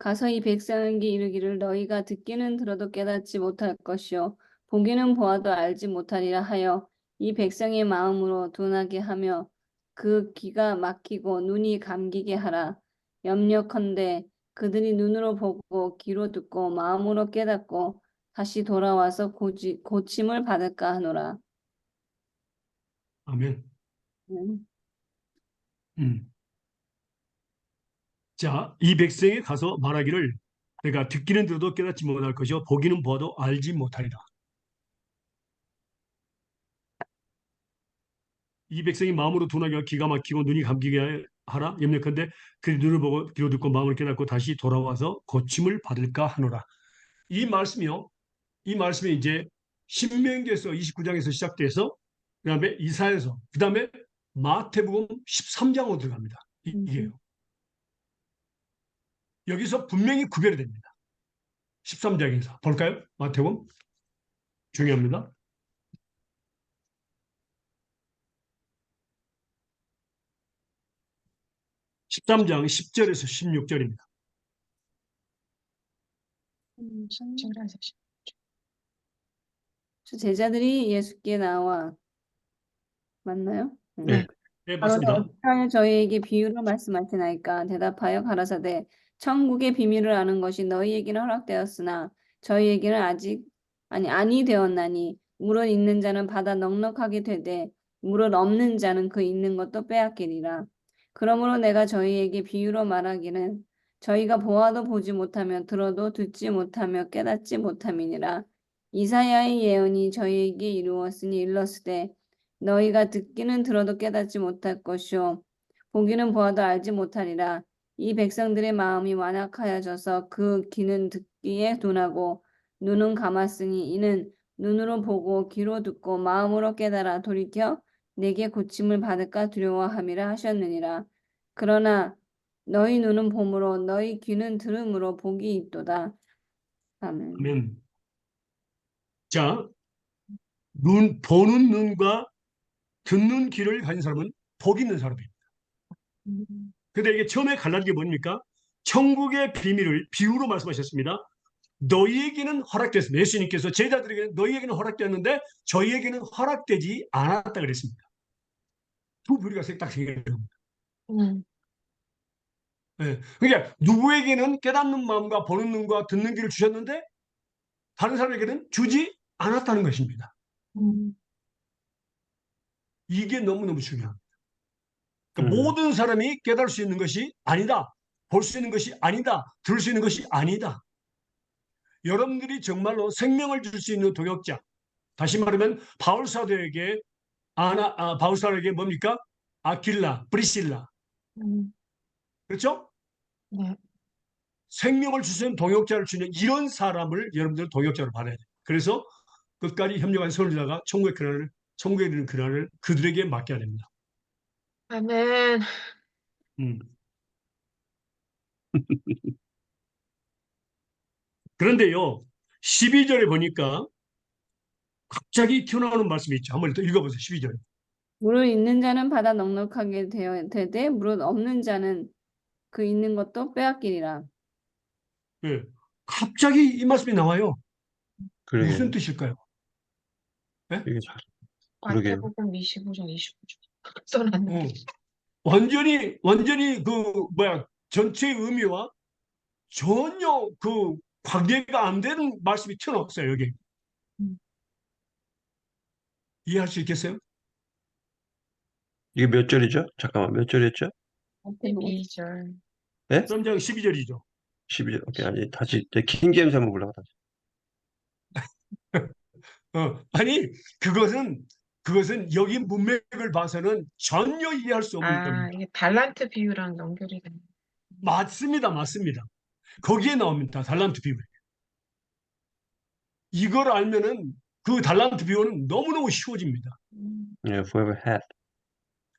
가서 이 백성에게 이르기를 너희가 듣기는 들어도 깨닫지 못할 것이요 보기는 보아도 알지 못하리라 하여 이 백성의 마음으로 둔하게 하며 그 귀가 막히고 눈이 감기게 하라. 염려컨대 그들이 눈으로 보고 귀로 듣고 마음으로 깨닫고 다시 돌아와서 고침을 받을까 하노라. 아멘. 음. 자, 이 백성에 가서 말하기를 내가 듣기는 들어도 깨닫지 못할 것이요 보기는 보아도 알지 못하리라. 이 백성이 마음으로 둔하게 하고 기가 막히고 눈이 감기게 하라. 염려컨대 그들이 눈을 보고 귀로 듣고 마음을 깨닫고 다시 돌아와서 고침을 받을까 하노라. 이 말씀이요. 이 말씀이 이제 신명기에서 29장에서 시작돼서 그다음에 이사야서 그다음에 마태복음 13장으로 들어갑니다. 이게요. 여기서 분명히 구별이 됩니다. 13장에서 볼까요? 마태복음 중요합니다. 13장 10절에서 16절입니다. 10절에서 제자들이 예수께 나와 맞나요? 네. 네, 가로되 맞습니다. 어떻게 하여 저희에게 비유로 말씀하시나이까 대답하여 가라사대 천국의 비밀을 아는 것이 너희에게는 허락되었으나 저희에게는 아직 아니 되었나니 물은 있는 자는 받아 넉넉하게 되되 물은 없는 자는 그 있는 것도 빼앗기리라. 그러므로 내가 저희에게 비유로 말하기는 저희가 보아도 보지 못하며 들어도 듣지 못하며 깨닫지 못함이니라. 이사야의 예언이 저희에게 이루었으니 일렀으되 너희가 듣기는 들어도 깨닫지 못할 것이요 보기는 보아도 알지 못하리라. 이 백성들의 마음이 완악하여져서 그 귀는 듣기에 둔하고 눈은 감았으니 이는 눈으로 보고 귀로 듣고 마음으로 깨달아 돌이켜 내게 고침을 받을까 두려워함이라 하셨느니라. 그러나 너희 눈은 봄으로 너희 귀는 들음으로 복이 있도다. 아멘. 아멘. 자, 보는 눈과 듣는 귀를 가진 사람은 복 있는 사람이에요. 근데 이게 처음에 갈라진 게 뭡니까? 천국의 비밀을 비유로 말씀하셨습니다. 너희에게는 허락됐습니다. 예수님께서 제자들에게는 너희에게는 허락되었는데 저희에게는 허락되지 않았다 그랬습니다. 두 부류가 딱 생겨요. 음, 예. 그러니까 누구에게는 깨닫는 마음과 보는 눈과 듣는 귀를 주셨는데 다른 사람에게는 주지 않았다는 것입니다. 음, 이게 너무너무 중요합니다. 그러니까 음. 모든 사람이 깨달을 수 있는 것이 아니다. 볼 수 있는 것이 아니다. 들을 수 있는 것이 아니다. 여러분들이 정말로 생명을 줄 수 있는 동역자. 다시 말하면 바울 사도에게 바울 사도에게 뭡니까? 아킬라, 브리실라. 음, 그렇죠? 네. 생명을 줄 수 있는 동역자를 주는 이런 사람을 여러분들은 동역자로 받아야 돼요. 그래서 끝까지 협력한 선지자가 천국에 이르는 그날을 그들에게 맡겨야 됩니다. 아멘. 음. 그런데요, 12절에 보니까 갑자기 튀어나오는 말씀이 있죠. 한번 더 읽어보세요. 12절. 물을 있는 자는 받아 넉넉하게 되되 물은 없는 자는 그 있는 것도 빼앗기리라. 예. 갑자기 이 말씀이 나와요. 무슨 그러게요. 뜻일까요? 예? 이게 잘, 그러게요. 마태복음 25장 29절 써놨는데. 어. 완전히 전체의 의미와 전혀 그 관계가 안 되는 말씀이 튀어나왔어요. 여기. 음, 이해할 수 있겠어요? 이게 몇 절이죠? 잠깐만, 몇 절이었죠? 12절. 네? 3장 12절이죠. 12절. 오케이, 아니, 다시, 킹제임스 한번 불러가. 아니, 그것은 여기 문맥을 봐서는 전혀 이해할 수 없는 아, 겁니다. 이게 달란트 비유랑 연결이 되네. 맞습니다. 맞습니다. 거기에 나옵니다. 달란트 비유. 이걸 알면은 그 달란트 비유는 너무너무 쉬워집니다. 예, whoever hath.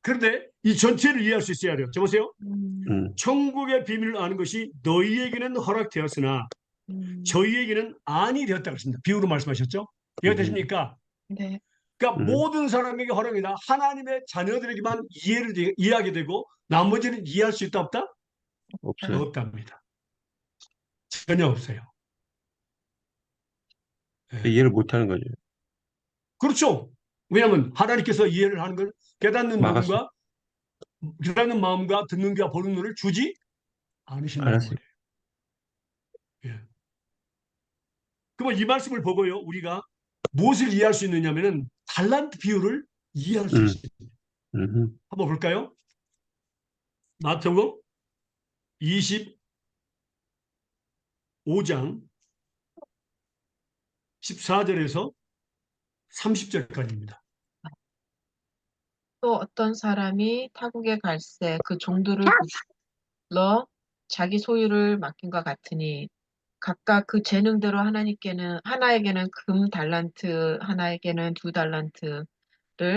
그런데 이 전체를 이해할 수 있어야 돼요. 저 보세요. 음, 천국의 비밀을 아는 것이 너희에게는 허락되었으나 음, 저희에게는 아니 되었다고 했습니다. 비유로 말씀하셨죠? 이해가 되십니까? 네. 그러니까 음. 모든 사람에게 허락이다. 하나님의 자녀들에게만 이해하게 되고 나머지는 이해할 수 있다 없다? 없어요. 없답니다. 전혀 없어요. 예. 이해를 못 하는 거죠. 그렇죠. 왜냐하면 하나님께서 이해를 하는 걸 막았어. 깨닫는 마음과 듣는 귀와 보는 눈을 주지 않으신다는 알았어요. 말이에요. 예. 그러면 이 말씀을 보고요, 우리가 무엇을 이해할 수 있느냐면은 달란트 비유를 이해할 수 음, 있습니다. 음, 한번 볼까요? 마태복음 25장 14절에서 30절까지입니다. 또 어떤 사람이 타국에 갈새 그 종들을 불러 자기 소유를 맡긴과 같으니 각각 그 재능대로 하나에게는 금 달란트, 하나에게는 두 달란트를,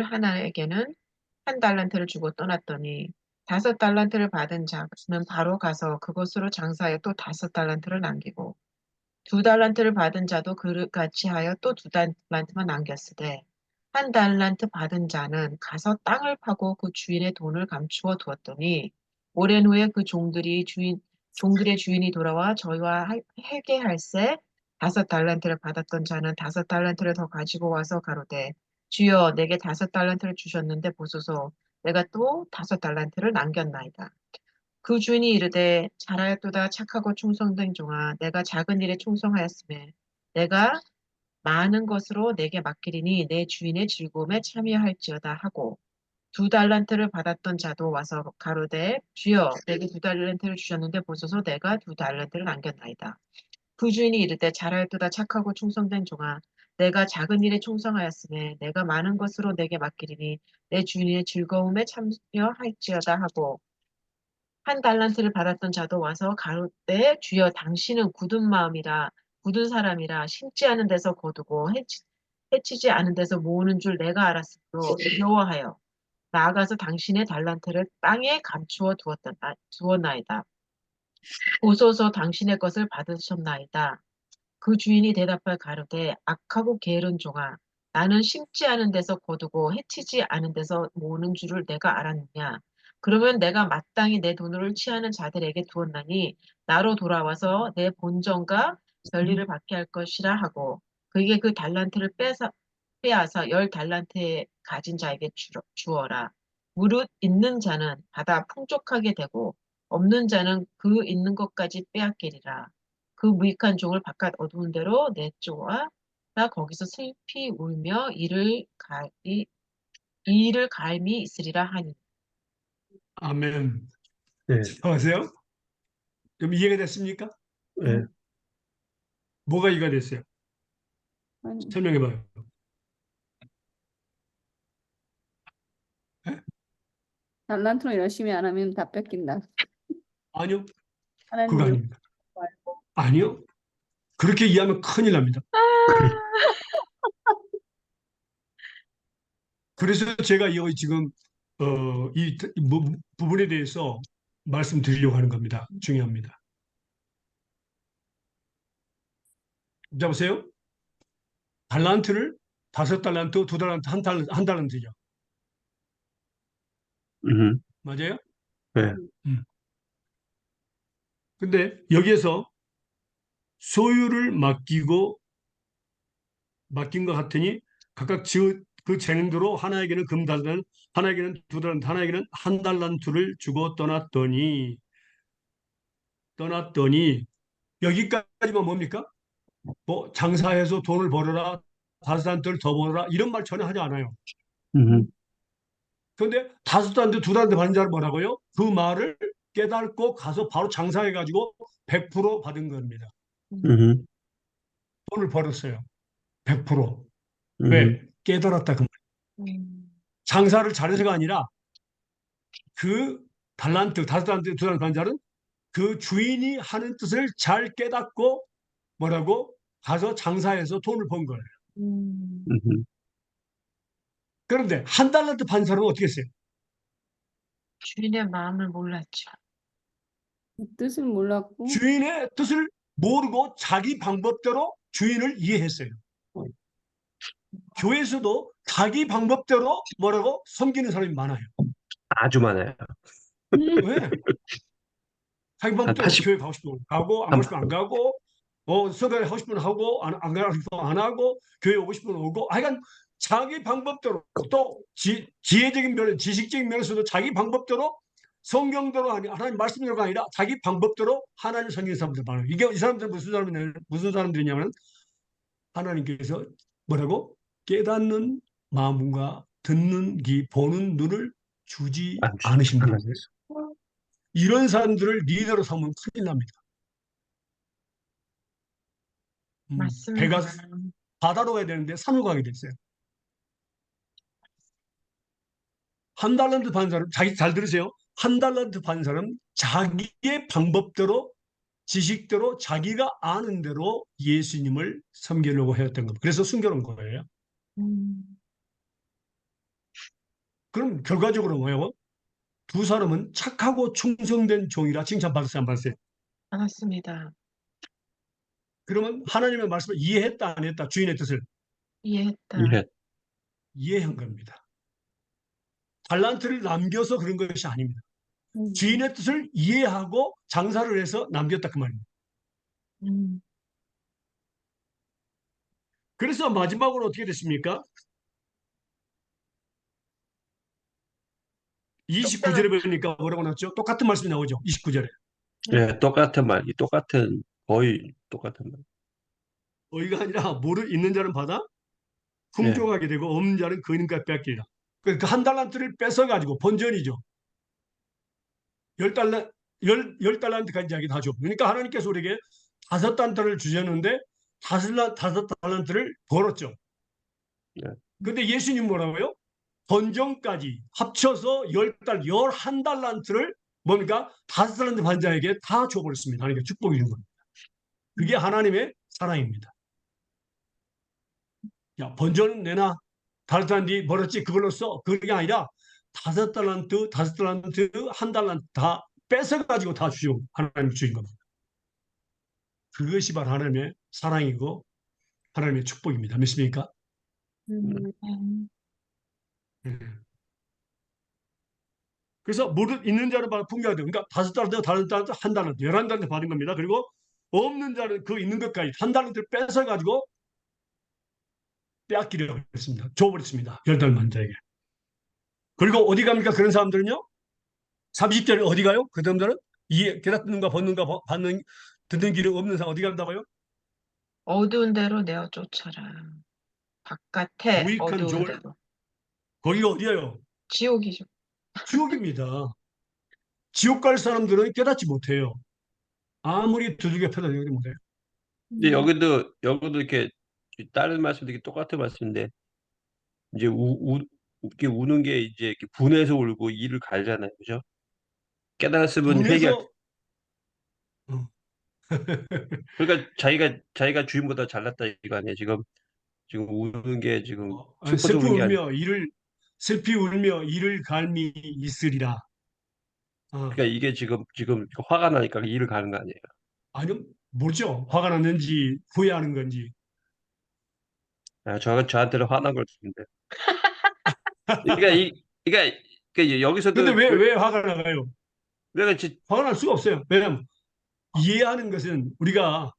하나에게는 한 달란트를 주고 떠났더니 다섯 달란트를 받은 자는 바로 가서 그것으로 장사하여 또 다섯 달란트를 남기고 두 달란트를 받은 자도 그같이 하여 또 두 달란트만 남겼으되 한 달란트 받은 자는 가서 땅을 파고 그 주인의 돈을 감추어 두었더니 오랜 후에 그 종들의 주인이 돌아와 저희와 회개할세 다섯 달란트를 받았던 자는 다섯 달란트를 더 가지고 와서 가로되 주여 내게 다섯 달란트를 주셨는데 보소서 내가 또 다섯 달란트를 남겼나이다. 그 주인이 이르되 잘하였도다 착하고 충성된 종아 내가 작은 일에 충성하였음에 내가 많은 것으로 내게 맡기리니 내 주인의 즐거움에 참여할지어다 하고 2달란트를 받았던 자도 와서 가로되 주여 내게 2달란트를 주셨는데 보소서 내가 2달란트를 남겼나이다. 그 주인이 이르되 잘하였도다 착하고 충성된 종아 내가 작은 일에 충성하였으니 내가 많은 것으로 내게 맡기리니 내 주인의 즐거움에 참여할지어다 하고 1달란트를 받았던 자도 와서 가로되 주여 당신은 굳은 마음이라 굳은 사람이라 심지 않은 데서 거두고 해치지 않은 데서 모으는 줄 내가 알았으므로 두려워하여 나아가서 당신의 달란트를 땅에 감추어 두었나이다. 보소서 당신의 것을 받으셨나이다. 그 주인이 대답하여 가로되 악하고 게으른 종아 나는 심지 않은 데서 거두고 해치지 않은 데서 모으는 줄을 내가 알았느냐. 그러면 내가 마땅히 내 돈을 취하는 자들에게 두었나니 나로 돌아와서 내 본전과 별리를 받게 할 것이라 하고 그에게 그 달란트를 빼앗아 10달란트에 가진 자에게 주어라. 무릇 있는 자는 받아 풍족하게 되고 없는 자는 그 있는 것까지 빼앗기리라. 그 무익한 종을 바깥 어두운 데로 내쫓아 거기서 슬피 울며 이를 갈미 있으리라 하니. 아멘. 네, 하세요? 좀 이해가 됐습니까? 네. 뭐가 이해가 됐어요? 아니, 설명해봐요. 예? 달란트로 열심히 안 하면 다 뺏긴다. 아니요, 그거 하나님이 아닙니다. 아니요, 그렇게 이해하면 큰일 납니다. 그래서 제가 이 지금 이 부분에 대해서 말씀드리려고 하는 겁니다. 중요합니다. 자 보세요. 달란트를 5달란트, 2달란트, 한 달란트죠. 음, 맞아요? 네. 음. 근데 여기에서 소유를 맡긴 것 같으니 각각 그 재능대로 하나에게는 금달란, 하나에게는 2달란트, 하나에게는 1달란트를 주고 떠났더니 여기까지만 뭡니까? 뭐 장사해서 돈을 벌어라, 5달란트를 더 벌어라 이런 말 전혀 하지 않아요. 음, 그런데 5달란트, 2달란트 받는 자는 뭐라고요? 그 말을 깨닫고 가서 바로 장사해가지고 100% 받은 겁니다. 음, 돈을 벌었어요. 100%. 음, 왜? 깨달았다 그 말. 음, 장사를 잘해서가 아니라 그 달란트, 5달란트, 2달란트 받는 자는 그 주인이 하는 뜻을 잘 깨닫고 뭐라고? 가서 장사해서 돈을 번 거예요. 음. 음, 그런데 1달란트 판 사람은 어떻게 했어요? 주인의 마음을 몰랐죠. 뜻을 몰랐고 주인의 뜻을 모르고 자기 방법대로 주인을 이해했어요. 교회에서도 자기 방법대로 뭐라고 섬기는 사람이 많아요. 아주 많아요. 왜? 자기 한 방법대로 80, 교회 가고 싶으면 가고 안 한, 가고 싶으면 안 가고 설교를 하고 싶으면 하고 안 가고 싶으면 안 하고 교회 오고 싶으면 오고 하여간 자기 방법대로 또 지혜적인 면, 지식적인 면에서도 자기 방법대로 성경대로 아니 하나님 말씀대로가 아니라 자기 방법대로 하나님을 섬기는 사람들 많아요. 이게 이 사람들 무슨 사람들이냐면 하나님께서 뭐라고 깨닫는 마음과 듣는 귀 보는 눈을 주지 않으신 안 분. 하겠어. 이런 사람들을 리더로 삼으면 큰일 납니다. 맞습니다. 배가 바다로 가야 되는데 산으로 가게 됐어요. 1달란트 반 사람, 잘 들으세요. 1달란트 반 사람 자기의 방법대로 지식대로 자기가 아는 대로 예수님을 섬기려고 했던 겁니다. 그래서 숨겨놓은 거예요. 음, 그럼 결과적으로 뭐예요? 두 사람은 착하고 충성된 종이라 칭찬받았어요, 안 받았어요? 알았습니다. 그러면 하나님의 말씀을 이해했다, 안 했다? 주인의 뜻을 이해했다. 이해. 이해한 겁니다. 달란트를 남겨서 그런 것이 아닙니다. 음, 주인의 뜻을 이해하고 장사를 해서 남겼다 그 말입니다. 음, 그래서 마지막으로 어떻게 됐습니까? 29절에 보니까 뭐라고 나왔죠? 똑같은 말씀이 나오죠. 29절에. 예, 똑같은 말, 거의 똑같은 말. 의가 아니라 뭐를 있는 자는 받아 네. 풍족하게 되고 없는 자는 그 있는 것 뺏기리라. 그 한 달란트를 뺏어가지고 본전이죠. 열 달란트까지 이야기 하죠. 그러니까 하나님께서 우리에게 5달란트를 주셨는데 다섯 달란트를 벌었죠. 네. 근데 예수님 뭐라고요? 본전까지 합쳐서 11달란트를 뭡니까? 5달란트 반 자에게 다 줘버렸습니다. 하나님께 축복이 준 겁니다. 그게 하나님의 사랑입니다. 야, 본전은 내놔. 5달란트 벌었지 그걸로 써. 그게 아니라 5달란트, 한 달란트 다 뺏어가지고 다 주시고 하나님 주신 겁니다. 그것이 바로 하나님의 사랑이고 하나님의 축복입니다. 믿습니까? 음. 예. 그래서 무릇 있는 자는 바로 풍요하되 그러니까 5달란트, 한 달란트, 11달란트 받은 겁니다. 그리고 없는 자는 그 있는 것까지 한 달란트를 뺏어가지고 빼앗기려고 했습니다. 줘버렸습니다. 10달만 자에게. 그리고 어디 갑니까? 그런 사람들은요. 30절에 어디 가요? 그 사람들은 깨닫는가 벗는가 받는 듣는 길이 없는 사람 어디 간다고요? 어두운 데로 내어 쫓아라. 바깥에 무익한 어두운 졸 데로. 거기가 어디예요? 지옥이죠. 지옥입니다. 지옥 갈 사람들은 깨닫지 못해요. 아무리 두들겨 패도 깨닫지 못해요. 근데 음. 여기도 이렇게 다른 말씀도 이렇게 똑같은 말씀인데 이제 이렇게 우는 게 이제 이렇게 분해서 울고 이를 갈잖아요, 그죠? 깨달았으면 회개할. 분해서 어, 그러니까 자기가 주인보다 잘났다 이거 아니에요. 지금 우는 게 지금 슬퍼서 슬피 우는 게 아니. 울며 슬피 울며 이를 갈미 있으리라. 어, 그러니까 이게 지금 화가 나니까 이를 가는 거 아니에요. 아니 뭐죠? 화가 났는지 후회하는 건지. 아, 저한테는 화난 걸 수는데. 그러니까 그러니까 근데 여기서도 왜 화가 나가요? 내가 지 화가 날 수가 없어요. 왜냐하면 이해하는 것은 우리가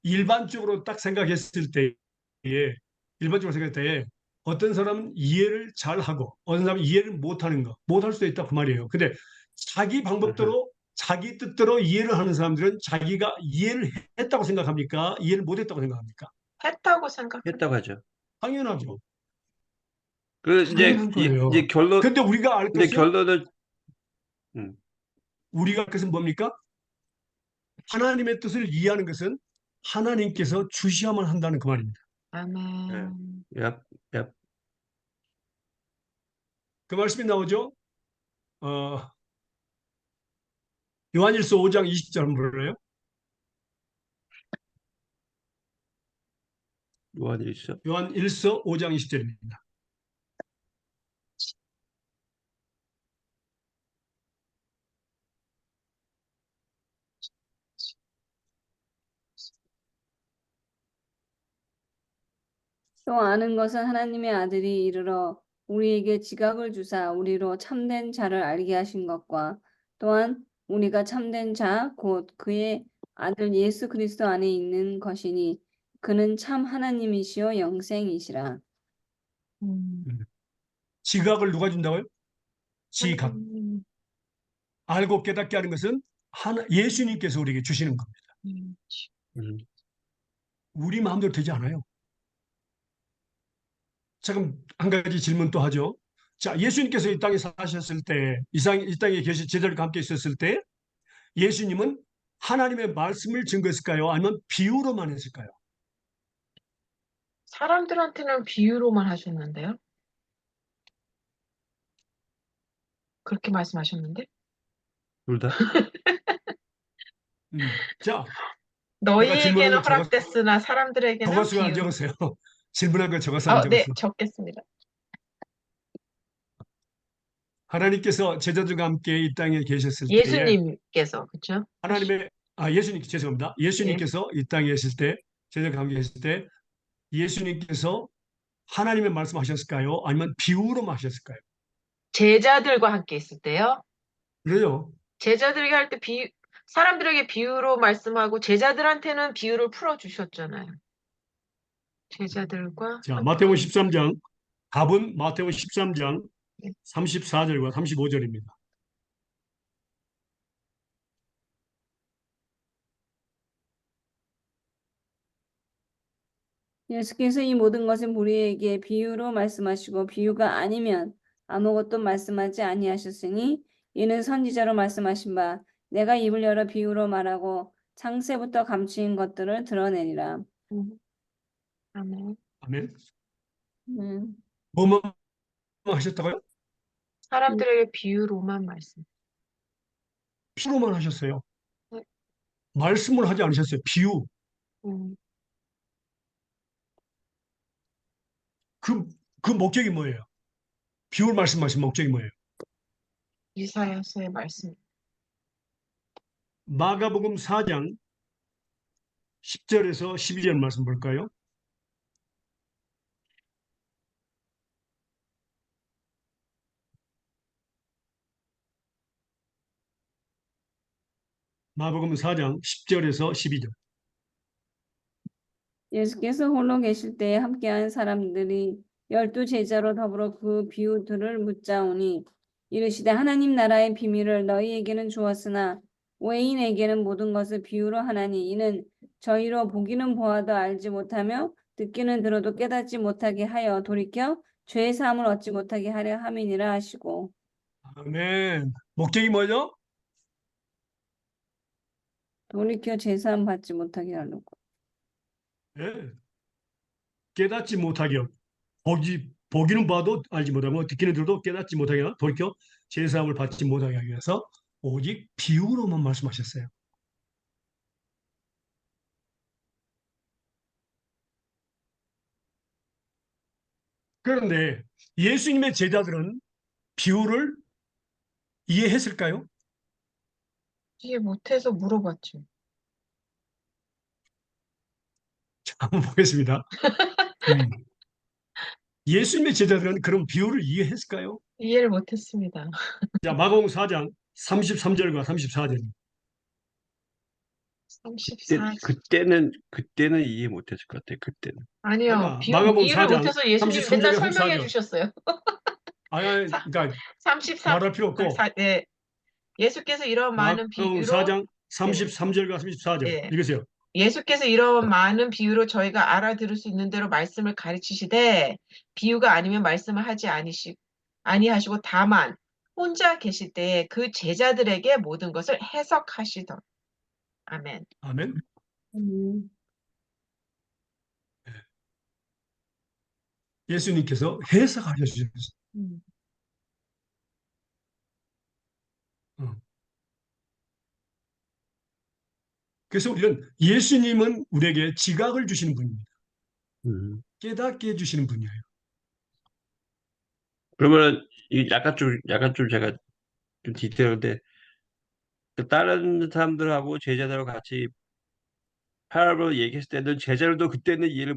일반적으로 딱 생각했을 때에 일반적으로 생각할 때에 어떤 사람은 이해를 잘하고 어떤 사람은 이해를 못하는 거 못할 수도 있다 그 말이에요. 근데 자기 방법대로 자기 뜻대로 이해를 하는 사람들은 자기가 이해를 했다고 생각합니까? 이해를 못했다고 생각합니까? 했다고 생각합니다. 했다고 하죠. 당연하죠. 그 당연한 거예요. 이제 결론 근데 우리가 알 근데 것은 결론은 음, 뭡니까? 하나님의 뜻을 이해하는 것은 하나님께서 주셔야만 한다는 그 말입니다. 예, 아멘. 야, 야, 그 말씀이 나오죠? 어, 요한일서 5장 20절 한번 볼래요? 요한이 있어. 요한일서 5장 20절입니다. 또 아는 것은 하나님의 아들이 이르러 우리에게 지각을 주사 우리로 참된 자를 알게 하신 것과 또한 우리가 참된 자 곧 그의 아들 예수 그리스도 안에 있는 것이니 그는 참 하나님이시요 영생이시라. 음. 지각을 누가 준다고요? 지각. 하나님. 알고 깨닫게 하는 것은 예수님께서 우리에게 주시는 겁니다. 음. 음, 우리 마음대로 되지 않아요. 잠깐 한 가지 질문 또 하죠. 자, 예수님께서 이 땅에 사셨을 때, 이 땅에 계신 제자들과 함께 있었을 때, 예수님은 하나님의 말씀을 증거했을까요? 아니면 비유로만 했을까요? 사람들한테는 비유로만 하셨는데요. 그렇게 말씀하셨는데? 둘 다? 자, 내가 질문한 너희에게는 거 허락됐으나 사람들에게는 적었어요, 안 비유로. 적었어요? 질문한 거 적었어요, 안 네, 적었어요? 적겠습니다. 하나님께서 제자들과 함께 이 땅에 계셨을 때에 예수님께서, 그쵸? 예수님 죄송합니다. 예. 예수님께서 이 땅에 계실 때 제자들과 함께 계실 때 예수님께서 하나님의 말씀하셨을까요? 아니면 비유로만 하셨을까요? 제자들과 함께 있을 때요. 그래요. 제자들에게 할 때 사람들에게 비유로 말씀하고 제자들한테는 비유를 풀어주셨잖아요. 제자들과 자, 마태복음 함께. 13장 답은 마태복음 13장 네. 34절과 35절입니다. 예수께서 이 모든 것을 우리에게 비유로 말씀하시고 비유가 아니면 아무것도 말씀하지 아니하셨으니 이는 선지자로 말씀하신 바 내가 입을 열어 비유로 말하고 창세부터 감추인 것들을 드러내리라. 아멘. 아멘. 음. 뭐뭐 하셨다고요? 사람들에게 비유로만 말씀. 비유로만 하셨어요. 네. 말씀을 하지 않으셨어요. 비유. 음, 그 목적이 뭐예요? 비유를 말씀하신 목적이 뭐예요? 이사야서의 말씀. 마가복음 4장 10절에서 12절 말씀 볼까요? 마가복음 4장 10절에서 12절. 예수께서 홀로 계실 때에 함께한 사람들이 12제자로 더불어 그 비유들을 묻자오니 이르시되 하나님 나라의 비밀을 너희에게는 주었으나 외인에게는 모든 것을 비유로 하나니 이는 저희로 보기는 보아도 알지 못하며 듣기는 들어도 깨닫지 못하게 하여 돌이켜 죄의 사함을 얻지 못하게 하려 함이니라 하시고. 아멘. 목적이 뭐죠? 돌이켜 죄 사함 받지 못하게 하려고. 예. 깨닫지 못하게 보기는 봐도 알지 못하고 듣기는 들어도 깨닫지 못하게 하여 돌이켜 제사함을 받지 못하게 하기 위해서 오직 비유로만 말씀하셨어요. 그런데 예수님의 제자들은 비유를 이해했을까요? 이해 못해서 물어봤죠. 자, 한번 보겠습니다. 음. 예수님의 제자들은 그런 비유를 이해했을까요? 이해를 못했습니다. 자, 마가복음 4장 33절과 34절. 34. 그때는 이해 못했을 것 같아요. 그때는. 아니요. 마가복음 이해를 4장 못해서 예수님이 맨날 33절과 설명해 34절. 주셨어요. 아니, 사- 그러니까 33, 말할 필요 없고 네. 예수께서 이런 많은 마가복음 비유로 4장 33절과 34절 예. 읽으세요. 예수께서 이런 많은 비유로 저희가 알아들을 수 있는 대로 말씀을 가르치시되 비유가 아니면 말씀을 하지 아니하시고 다만 혼자 계실 때에 그 제자들에게 모든 것을 해석하시던. 아멘. 아멘. 음. 예수님께서 해석하여 주셨어요. 음. 어. 그래서 우리는 예수님은 우리에게 지각을 주시는 분입니다. 음. 깨닫게 해주시는 분이에요. 그러면은 약간 좀 제가 좀 디테일한데 그 다른 사람들하고 제자들하고 같이 파라볼 얘기했을 때는 제자들도 그때는 이해를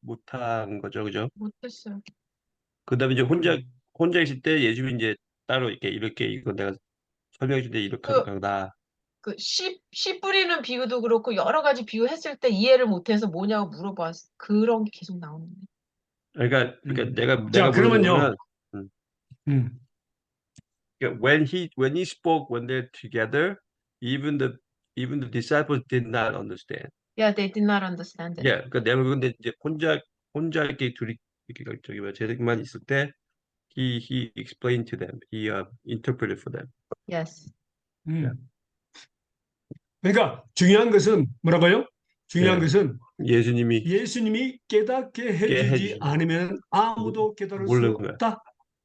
못한 거죠, 그죠? 못했어요. 그다음에 이제 혼자 그럼 혼자 있을 때 예수님이 이제 따로 이렇게 이거 내가 설명해 줄 때 이렇게 그, 하는 거다. 씨 뿌리는 비유도 그렇고 여러 가지 비유했을 때 이해를 못해서 뭐냐고 물어봤어. 그런 게 계속 나오는데. 그러니까 내가 자, 물어보는 그러면요. 거는 음, 음, 그러니까 when he spoke when they're together, even the disciples did not understand. Yeah, they did not understand it. 예, 그러니까 내가 근데 이제 혼자 이렇게 둘이 이렇게 저기 뭐야 제자만 있을 때 he explained to them, he interpreted for them. Yes. 음. 그러니까 중요한 것은 뭐라고요? 중요한 예, 것은 예수님이 예수님이 깨닫게 깨 해주지 해주신 않으면 아무도 깨달을 수 모르는 거야. 없다.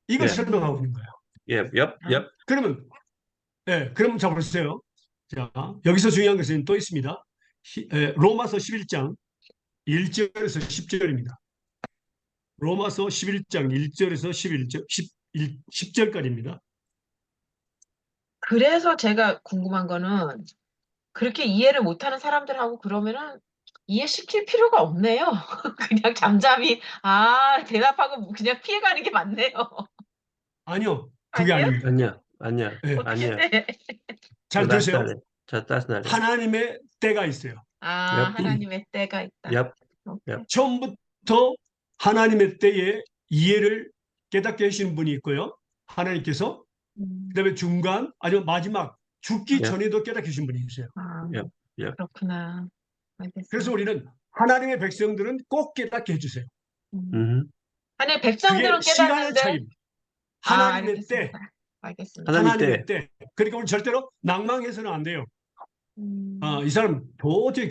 이걸 예, 설명하고 있는 거예요. 예. 그러면, 그럼 자 보세요. 자, 여기서 중요한 것은 또 있습니다. 로마서 11장 1절에서 10절입니다. 로마서 11장 1절에서 10절까지입니다. 그래서 제가 궁금한 거는 그렇게 이해를 못하는 사람들하고 그러면은 이해시킬 필요가 없네요. 그냥 잠잠히 대답하고 그냥 피해가는 게 맞네요. 아니요, 그게 아니에요? 아닙니다. 아니야. 예, 어떻게 돼? 잘 That's 들으세요. not it. That's not it. 하나님의 때가 있어요. Yep, 하나님의 때가 있다. yep. 오케이. 처음부터 하나님의 때에 이해를 깨닫게 하시는 분이 있고요. 하나님께서 음, 그다음에 중간 아니면 마지막 죽기 Yep, 전에도 깨닫게 하신 분이 있어요. 아, yep. 그렇구나. 그래서 알겠습니다. 우리는 하나님의 백성들은 꼭 깨닫게 해주세요. 음. 아니, 그게 백성들은 시간의 깨닫는데, 차이입니다. 아, 하나님의 때, 알겠습니다. 알겠습니다. 하나님 하나님의 때. 때. 그러니까 우리 절대로 낭망해서는 안 돼요. 음, 이 사람 도저히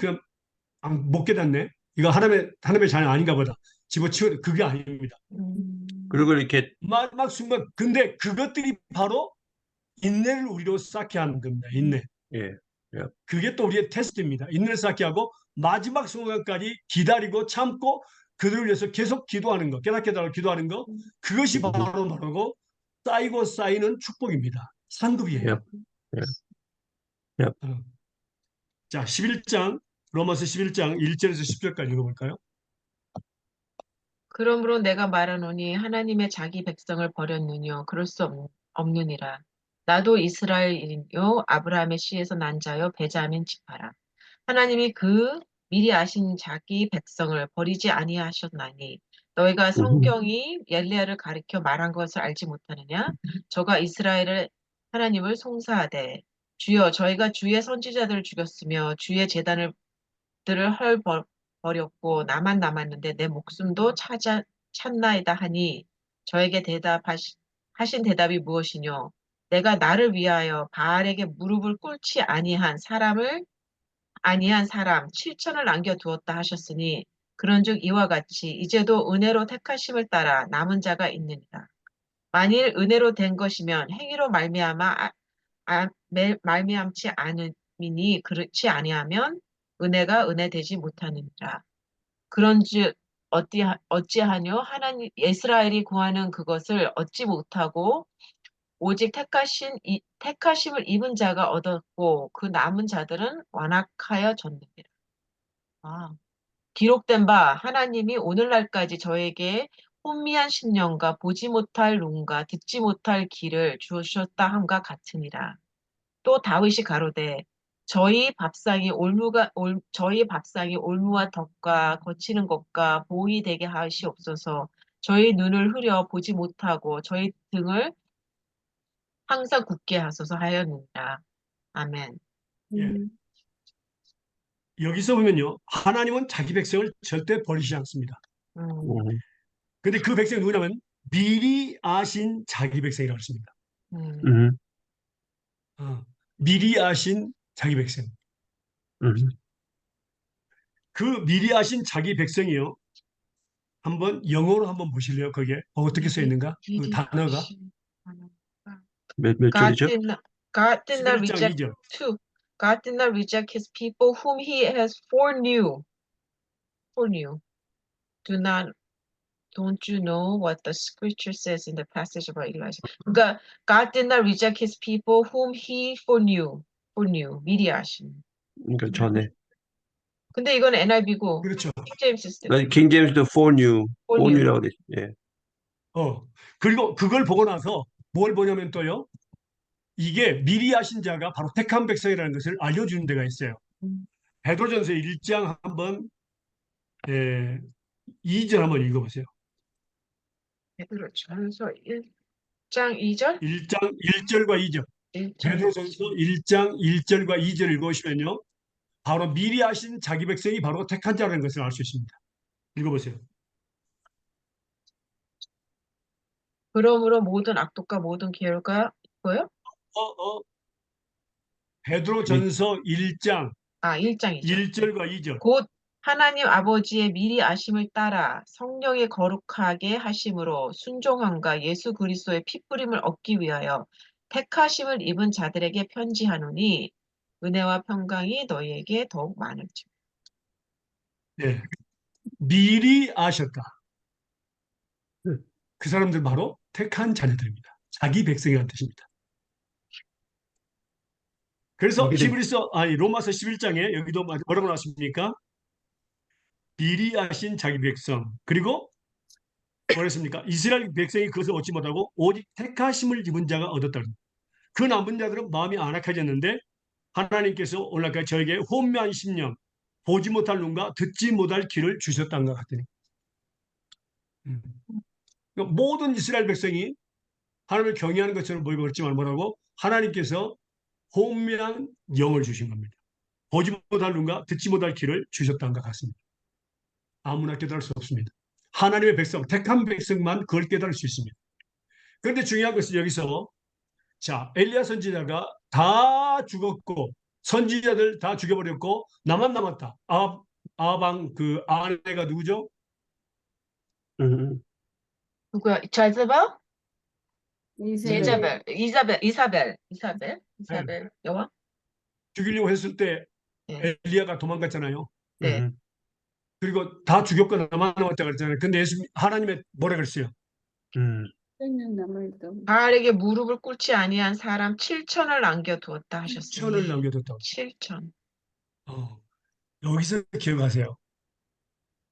못 깨닫네. 이거 하나님의 자녀 아닌가 보다. 집어치워 그게 아닙니다. 그리고 이렇게 마지막 순간 근데 그것들이 바로 인내를 우리로 쌓게 하는 겁니다. 인내. 예. 예. 그게 또 우리의 테스트입니다. 인내를 쌓게 하고 마지막 순간까지 기다리고 참고 그들을 위해서 계속 기도하는 거, 깨닫게 달라고 기도하는 거, 그것이 바로 뭐라고 쌓이고 쌓이는 축복입니다. 상급이에요. 예. 예. 예. 어. 자, 11장 로마서 11장 1절에서 10절까지 읽어볼까요? 그러므로 내가 말하노니 하나님의 자기 백성을 버렸느뇨 그럴 수 없느니라. 나도 이스라엘이요 아브라함의 씨에서 난 자요 베자민 지파라. 하나님이 그 미리 아신 자기 백성을 버리지 아니하셨나니 너희가 성경이 엘리야를 가리켜 말한 것을 알지 못하느냐? 저가 이스라엘을 하나님을 송사하되 주여 저희가 주의 선지자들을 죽였으며 주의 제단을 들을 버렸고 나만 남았는데 내 목숨도 찾나이다 하니 저에게 하신 대답이 무엇이뇨? 내가 나를 위하여 바알에게 무릎을 꿇지 아니한 사람 7천을 남겨두었다 하셨으니 그런즉 이와 같이 이제도 은혜로 택하심을 따라 남은 자가 있느니라. 만일 은혜로 된 것이면 행위로 말미암지 않음이니 그렇지 아니하면 은혜가 은혜되지 못하느니라. 그런즉 어찌하뇨? 하나님 이스라엘이 구하는 그것을 얻지 못하고 오직 택하심을 입은 자가 얻었고 그 남은 자들은 완악하여 졌느니라. 아, 기록된 바 하나님이 오늘날까지 저에게 혼미한 심령과 보지 못할 눈과 듣지 못할 귀를 주셨다 함과 같으니라. 또 다윗이 가로되 저희 밥상이 올무와 덕과 거치는 것과 보이 되게 하시옵소서. 저희 눈을 흐려 보지 못하고 저희 등을 항상 굳게 하소서 하였느니라. 아멘. 예. 여기서 보면요. 하나님은 자기 백성을 절대 버리지 않습니다. 음, 근데 그 백성이 누구냐면 미리 아신 자기 백성이라고 했습니다. 음, 미리 아신 자기 백성. 그 미리 아신 자기 백성이요. 한번 영어로 한번 보실래요? 거기에 어떻게 써 있는가? 그 단어가 몇 God 절이죠? did not, God did not 11장 reject 2절. God did not reject his people whom he has foreknew. Foreknew. Don't you know what the scripture says in the passage about Elijah? 그러니까 God did not reject his people whom he foreknew. 미리 아신. 그러니까 전에. 근데 이건 NIV고 그렇죠. 킹제임스 king 제임스도 foreknew, foreknew. foreknew라고 돼. 예. 그리고 그걸 보고 나서 뭘 보냐면 또요. 이게 미리 아신 자가 바로 택한 백성이라는 것을 알려주는 데가 있어요. 베드로전서 1장 한번 2절 한번 읽어보세요. 베드로전서 1장 2절? 1장 1절과 2절. 1장 베드로전서 1장 1절과 2절 읽으시면요. 바로 미리 아신 자기 백성이 바로 택한 자라는 것을 알 수 있습니다. 읽어보세요. 그러므로 모든 악독과 모든 계율과 뭐요? 베드로전서 1장 1장 2절. 1절과 2절. 곧 하나님 아버지의 미리 아심을 따라 성령의 거룩하게 하심으로 순종함과 예수 그리스도의 피뿌림을 얻기 위하여 택하심을 입은 자들에게 편지하노니 은혜와 평강이 너희에게 더욱 많을지. 네. 미리 아셨다. 그 사람들 바로 택한 자녀들입니다. 자기 백성이라는 뜻입니다. 그래서 로마서 11장에 여기도 뭐라고 나왔습니까? 미리 아신 자기 백성. 그리고 뭐랬습니까? 이스라엘 백성이 그것을 얻지 못하고 오직 택하심을 입은 자가 얻었다. 그 남은 자들은 마음이 안악해졌는데 하나님께서 오늘까지 저에게 혼미한 심령, 보지 못할 눈과 듣지 못할 귀를 주셨다는 것 같으니. 그러니까 모든 이스라엘 백성이 하나님을 경외하는 것처럼 보이고 그렇지만 뭐라고? 하나님께서 혼미한 영을 주신 겁니다. 보지 못할 눈과 듣지 못할 귀를 주셨다는 것 같습니다. 아무나 깨달을 수 없습니다. 하나님의 백성, 택한 백성만 그걸 깨달을 수 있습니다. 그런데 중요한 것은 여기서 자, 엘리야 선지자가 다 죽었고 선지자들 다 죽여버렸고 나만 남았다. 아방 그 아내가 누구죠? 음, 누구야? 자제벨? 이세벨. 이사벨 네. 여왕? 죽이려고 했을 때 네. 엘리야가 도망갔잖아요. 네. 음, 그리고 다 죽였고 나만 남았다 그랬잖아요. 근데 하나님의 뭐라 그랬어요? 음, 7년 남아있다고. 바알에게 무릎을 꿇지 아니한 사람 7천을 남겨두었다 하셨으니 7천을 남겨뒀다고. 7천. 어, 여기서 기억하세요.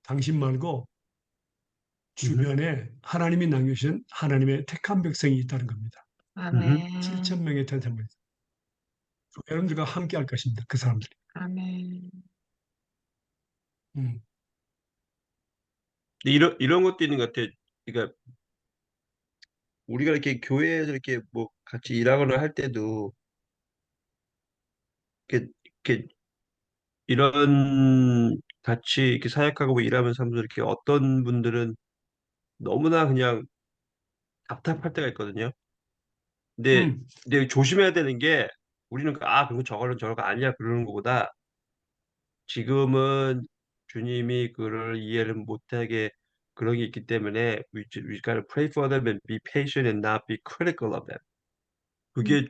당신 말고 음, 주변에 하나님이 남겨주신 하나님의 택한 백성이 있다는 겁니다. 아멘. 7천 명의 천사물. 여러분들과 함께 할 것입니다. 그 사람들이. 아멘. 음. 근데 이런 것도 있는 것 같아. 그러니까 우리가 이렇게 교회에서 이렇게 뭐 같이 일하거나 할 때도 이렇게 이런 같이 이렇게 사역하고 뭐 일하면서 하면서 이렇게 어떤 분들은 너무나 그냥 답답할 때가 있거든요. 근데 음. 조심해야 되는 게 우리는 그거 저거는 저거 아니야 그러는 것보다 지금은 주님이 그를 이해를 못하게 그런 게 있기 때문에 we gotta pray for them and be patient and not be critical of them. 그게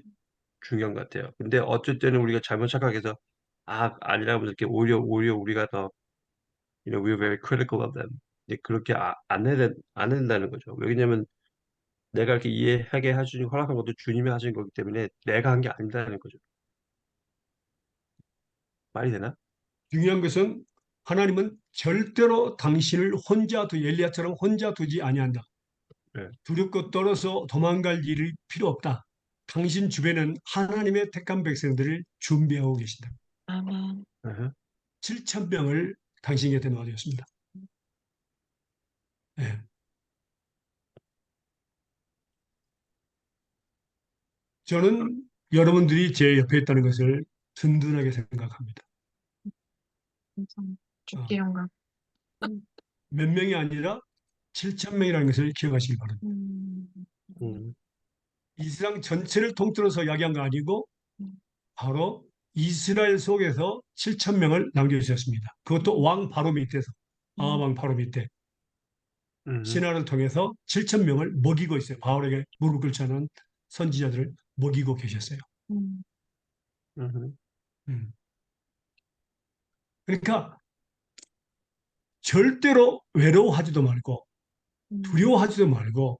중요한 것 같아요. 근데 어쩔 때는 우리가 잘못 착각해서 아니라면서 이렇게 오히려 우리가 더 we're very critical of them. 이제 그렇게 안 된다는 거죠. 왜냐면 내가 이렇게 이해하게 해주니 허락한 것도 주님이 하신 거기 때문에 내가 한 게 아니다는 거죠. 말이 되나? 중요한 것은 하나님은 절대로 당신을 엘리야처럼 혼자 두지 아니한다. 네. 두렵고 떨어서 도망갈 일이 필요 없다. 당신 주변은 하나님의 택한 백성들을 준비하고 계신다. 아멘. 7천 명을 당신 곁에 놓아주었습니다. 네. 저는 여러분들이 제 옆에 있다는 것을 든든하게 생각합니다. 감사합니다. 어, 주께 영광. 몇 명이 아니라 7천 명이라는 것을 기억하시기 바랍니다. 음, 음, 이스라엘 전체를 통틀어서 이야기한 거 아니고 음, 바로 이스라엘 속에서 7천 명을 남겨주셨습니다. 그것도 왕 바로 밑에서 아왕 바로 밑에 음, 신하를 통해서 7천 명을 먹이고 있어요. 바울에게 무릎 꿇지 않은 선지자들을 먹이고 계셨어요. 음, 음, 음. 그러니까 절대로 외로워하지도 말고 음, 두려워하지도 말고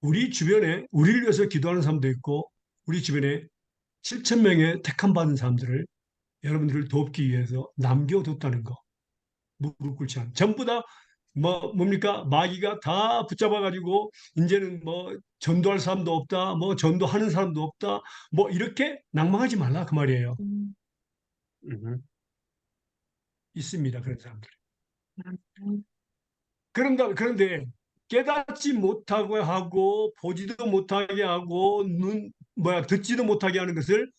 우리 주변에 우리를 위해서 기도하는 사람도 있고 우리 주변에 7천 명의 택함 받은 사람들을 여러분들을 돕기 위해서 남겨뒀다는 거. 무릎 꿇지 않은. 전부 다 뭡니까? 마귀가 다 붙잡아가지고 이제는 뭐 전도할 사람도 없다. 뭐 전도하는 사람도 없다. 뭐 이렇게 낭망하지 말라 그 말이에요. 음, 음, 있습니다. 그런 사람들. 아멘. 그런데 깨닫지 못하고 하고 보지도 못하게 하고 듣지도 못하게 하는 것을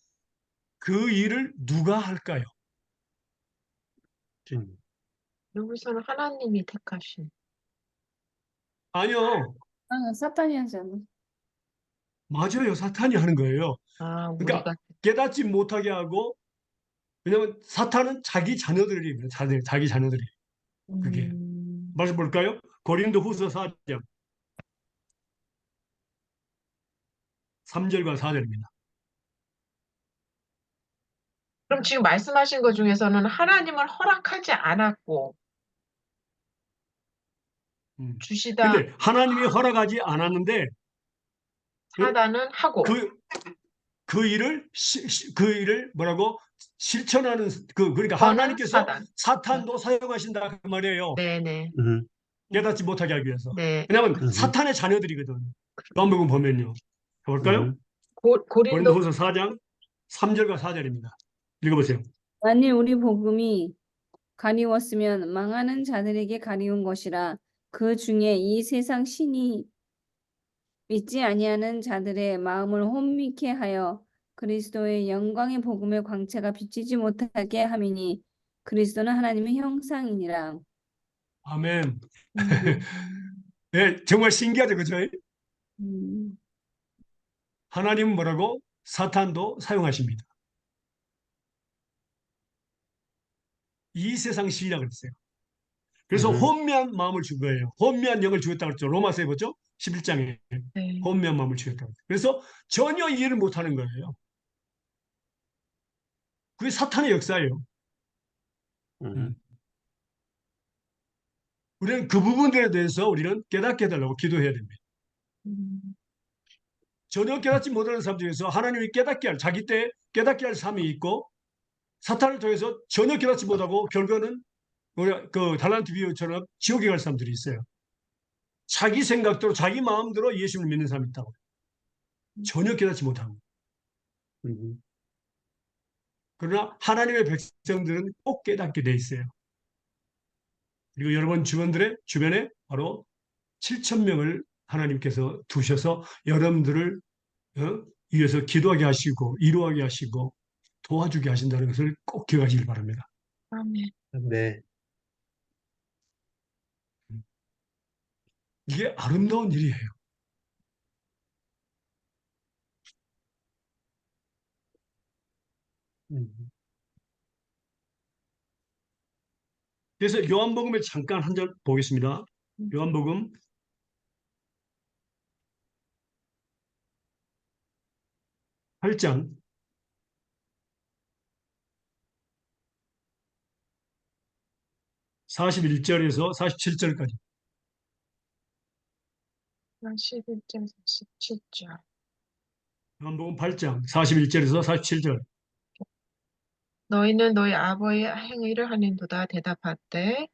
그 일을 누가 할까요? 음, 여기서는 하나님이 택하신. 아니요. 사탄이 하지 않아. 맞아요. 사탄이 하는 거예요. 그러니까 우리가. 깨닫지 못하게 하고 왜냐하면 사탄은 자기 자녀들입니다. 자기 자녀들이. 그게. 음, 말씀 볼까요? 고린도 후서 4장 3절과 4절입니다. 그럼 지금 말씀하신 것 중에서는 하나님은 허락하지 않았고 주시다 근데 하나님이 허락하지 않았는데 응? 사단은 하고. 그, 그 일을 뭐라고 실천하는 그러니까 저는 하나님께서 사단. 사탄도 사용하신다 그 말이에요. 네네. 음, 깨닫지 못하게 하기 위해서. 네. 왜냐하면 음, 사탄의 자녀들이거든. 요한복음 보면요. 볼까요? 음, 고린도. 고린도후서 4장 3절과 4절입니다. 읽어보세요. 만일 우리 복음이 가리웠으면 망하는 자들에게 가리운 것이라. 그 중에 이 세상 신이 믿지 아니하는 자들의 마음을 혼미케 하여 그리스도의 영광의 복음의 광채가 비치지 못하게 함이니 그리스도는 하나님의 형상이니라. 아멘. 음, 네, 정말 신기하죠, 그죠? 음, 하나님은 뭐라고? 사탄도 사용하십니다. 이 세상 시이라 그랬어요. 그래서 음, 혼미한 마음을 준 거예요. 혼미한 영을 주었다고 그랬죠. 로마서에 보죠? 11장에 네. 혼미한 마음을 주었다고. 그래서 전혀 이해를 못하는 거예요. 그게 사탄의 역사예요. 음. 음, 우리는 그 부분들에 대해서 우리는 깨닫게 해달라고 기도해야 됩니다. 음, 전혀 깨닫지 못하는 사람 중에서 하나님이 깨닫게 할, 자기 때 깨닫게 할 삶이 있고 사탄을 통해서 전혀 깨닫지 못하고 결과는 우리 그 달란트 비유처럼 지옥에 갈 사람들이 있어요. 자기 생각대로 자기 마음대로 예수님을 믿는 사람이 있다고. 전혀 깨닫지 못하고. 음, 그러나 하나님의 백성들은 꼭 깨닫게 돼 있어요. 그리고 여러분 주변에 바로 7천 명을 하나님께서 두셔서 여러분들을 위해서 기도하게 하시고 이루하게 하시고 도와주게 하신다는 것을 꼭 기억하시길 바랍니다. 아멘. 네. 이게 아름다운 일이에요. 음, 그래서 요한복음에 잠깐 한 절 보겠습니다. 음, 요한복음 8장 41절에서 47절까지. 11절, 17절. 요한복음 8장 41절에서 47절. 너희는 너희 아버지의 행위를 하는도다 대답하되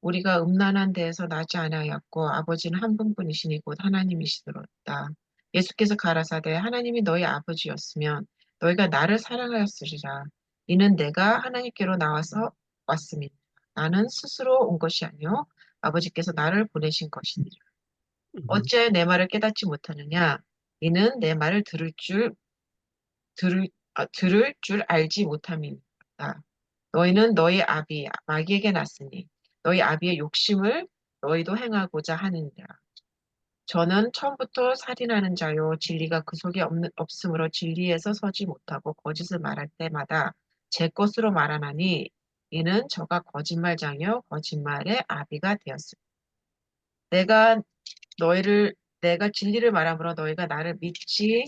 우리가 음란한 데에서 나지 아니하였고 아버지는 한 분뿐이시니 곧 하나님이시더라. 예수께서 가라사대 하나님이 너희 아버지였으면 너희가 나를 사랑하였으리라. 이는 내가 하나님께로 나와서 왔음이니라. 나는 스스로 온 것이 아니요 아버지께서 나를 보내신 것이니라. 음, 어찌하여 내 말을 깨닫지 못하느냐? 이는 내 말을 들을 줄 알지 못함이니라. 너희는 너희 아비 마귀에게 났으니 너희 아비의 욕심을 너희도 행하고자 하느니라. 저는 처음부터 살인하는 자요 진리가 그 속에 없으므로 진리에서 서지 못하고 거짓을 말할 때마다 제 것으로 말하나니 이는 저가 거짓말장이요 거짓말의 아비가 되었습니다. 내가 내가 진리를 말함으로 너희가 나를 믿지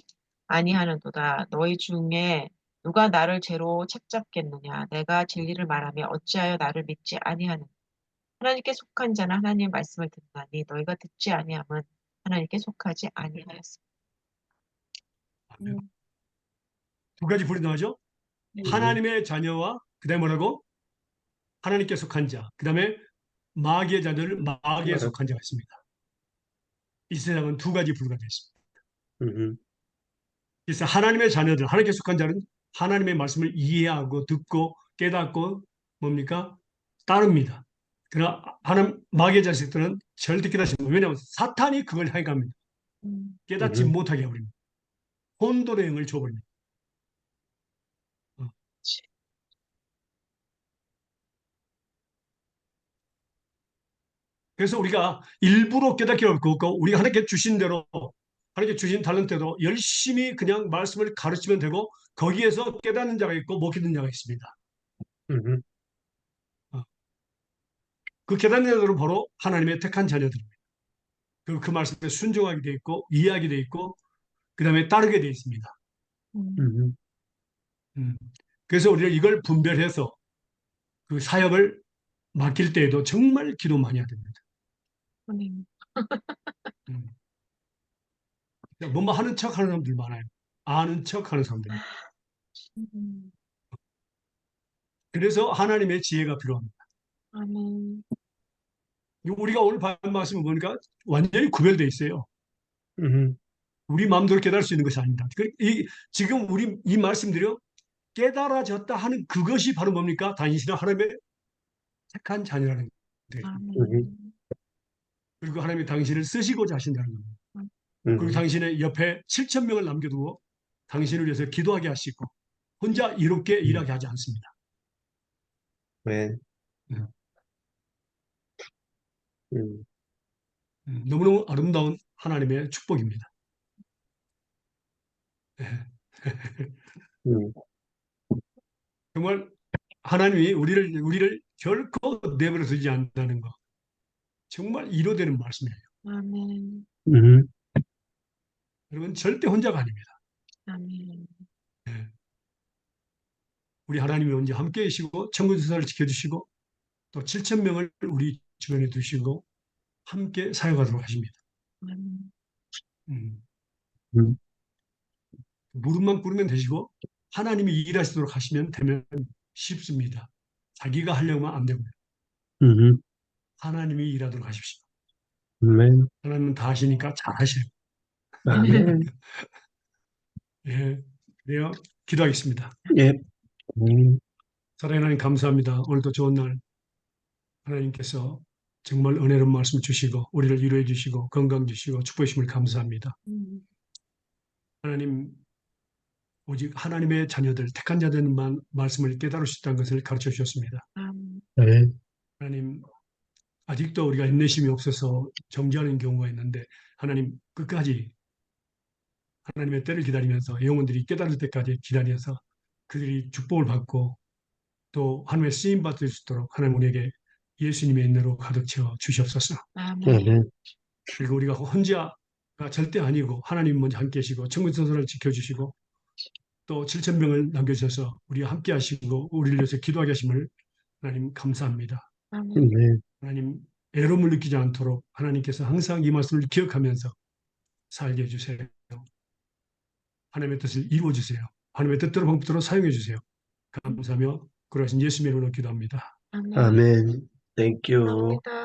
아니하는도다. 너희 중에 누가 나를 죄로 책잡겠느냐? 내가 진리를 말하며 어찌하여 나를 믿지 아니하느냐? 하나님께 속한 자는 하나님의 말씀을 듣나니 너희가 듣지 아니함은 하나님께 속하지 아니하였습니다. 두 가지 분류하죠. 음, 하나님의 자녀와 그다음에 뭐라고? 하나님께 속한 자. 그다음에 마귀의 자녀를 마귀에 알아. 속한 자가 있습니다. 이 세상은 두 가지 분류가 되어 있습니다. 음, 그래서 하나님의 자녀들, 하나님께 속한 자는 하나님의 말씀을 이해하고 듣고 깨닫고 뭡니까? 따릅니다. 그러나 하나님 마귀의 자식들은 절대 깨닫지 못합니다. 왜냐하면 사탄이 그걸 행합니다. 음, 깨닫지 음, 못하게 해버립니다. 혼돈의 영을 줘버립니다. 어. 그래서 우리가 일부러 깨닫게 없고 우리가 하나님께 주신 대로 하나님께 주신 달란트대로 열심히 그냥 말씀을 가르치면 되고 거기에서 깨닫는 자가 있고 못 깨닫는 자가 있습니다. 음, 어. 그 깨닫는 자들은 바로 하나님의 택한 자녀들입니다. 그 말씀에 순종하게 돼 있고 이해하게 돼 있고 그 다음에 따르게 돼 있습니다. 음, 음, 음. 그래서 우리가 이걸 분별해서 그 사역을 맡길 때에도 정말 기도 많이 해야 됩니다. 아멘. 음. 뭐뭐 하는 척 하는 사람들 많아요. 아는 척 하는 사람들. 음, 그래서 하나님의 지혜가 필요합니다. 아멘. 우리가 오늘 받은 말씀을 보니까 완전히 구별되어 있어요. 음, 우리 마음대로 깨달을 수 있는 것이 아닙니다. 지금 우리 이 말씀들이요. 깨달아졌다 하는 그것이 바로 뭡니까? 당신은 하나님의 택한 자녀라는 거예요. 아멘. 그리고 하나님이 당신을 쓰시고자 하신다는 겁니다. 그리고 음, 당신의 옆에 7천 명을 남겨두고 당신을 위해서 기도하게 하시고 혼자 이롭게 음, 일하게 하지 않습니다. 네. 네. 음, 너무너무 아름다운 하나님의 축복입니다. 예. 음, 정말 하나님이 우리를 결코 내버려 두지 않는다는 거, 정말 이로되는 말씀이에요. 아멘. 음, 여러분, 절대 혼자가 아닙니다. 아멘. 예. 우리 하나님이 언제 함께 계시고 천군지사를 지켜주시고 또 7천 명을 우리 주변에 두시고 함께 사역하도록 하십니다. 아멘. 음, 음, 무릎만 꿇으면 되시고 하나님이 일하시도록 하시면 되면 쉽습니다. 자기가 하려면 안 되고요. 음, 하나님이 일하도록 하십시오. 아멘, 하나님은 다 하시니까 잘 하시고. 아멘. 예, 그래요. 기도하겠습니다. 예, 사랑하는 하나님 감사합니다. 오늘도 좋은 날 하나님께서 정말 은혜로운 말씀 주시고 우리를 위로해 주시고 건강 주시고 축복해 주심을 감사합니다. 하나님 오직 하나님의 자녀들 택한 자들만 말씀을 깨달을 수 있다는 것을 가르쳐 주셨습니다. 아멘. 아멘, 하나님 아직도 우리가 인내심이 없어서 정죄하는 경우가 있는데 하나님 끝까지 하나님의 때를 기다리면서 영혼들이 깨달을 때까지 기다려서 그들이 축복을 받고 또 하나님의 쓰임 받을 수 있도록 하나님 우리에게 예수님의 은혜로 가득 채워 주시옵소서. 아멘. 아멘, 그리고 우리가 혼자가 절대 아니고 하나님 먼저 함께 하시고 천국선서를 지켜주시고 또 7천 명을 남겨주셔서 우리와 함께 하시고 우리를 위해서 기도하게 하심을 하나님 감사합니다. 아멘. 아멘, 하나님 애로움을 느끼지 않도록 하나님께서 항상 이 말씀을 기억하면서 살게 해주세요. 하나님의 뜻을 이루어주세요. 하나님의 뜻대로 방법대로 사용해 주세요. 감사하며 그러신 예수님의 이름으로 기도합니다. 아멘. 아멘. Thank you. 감사합니다.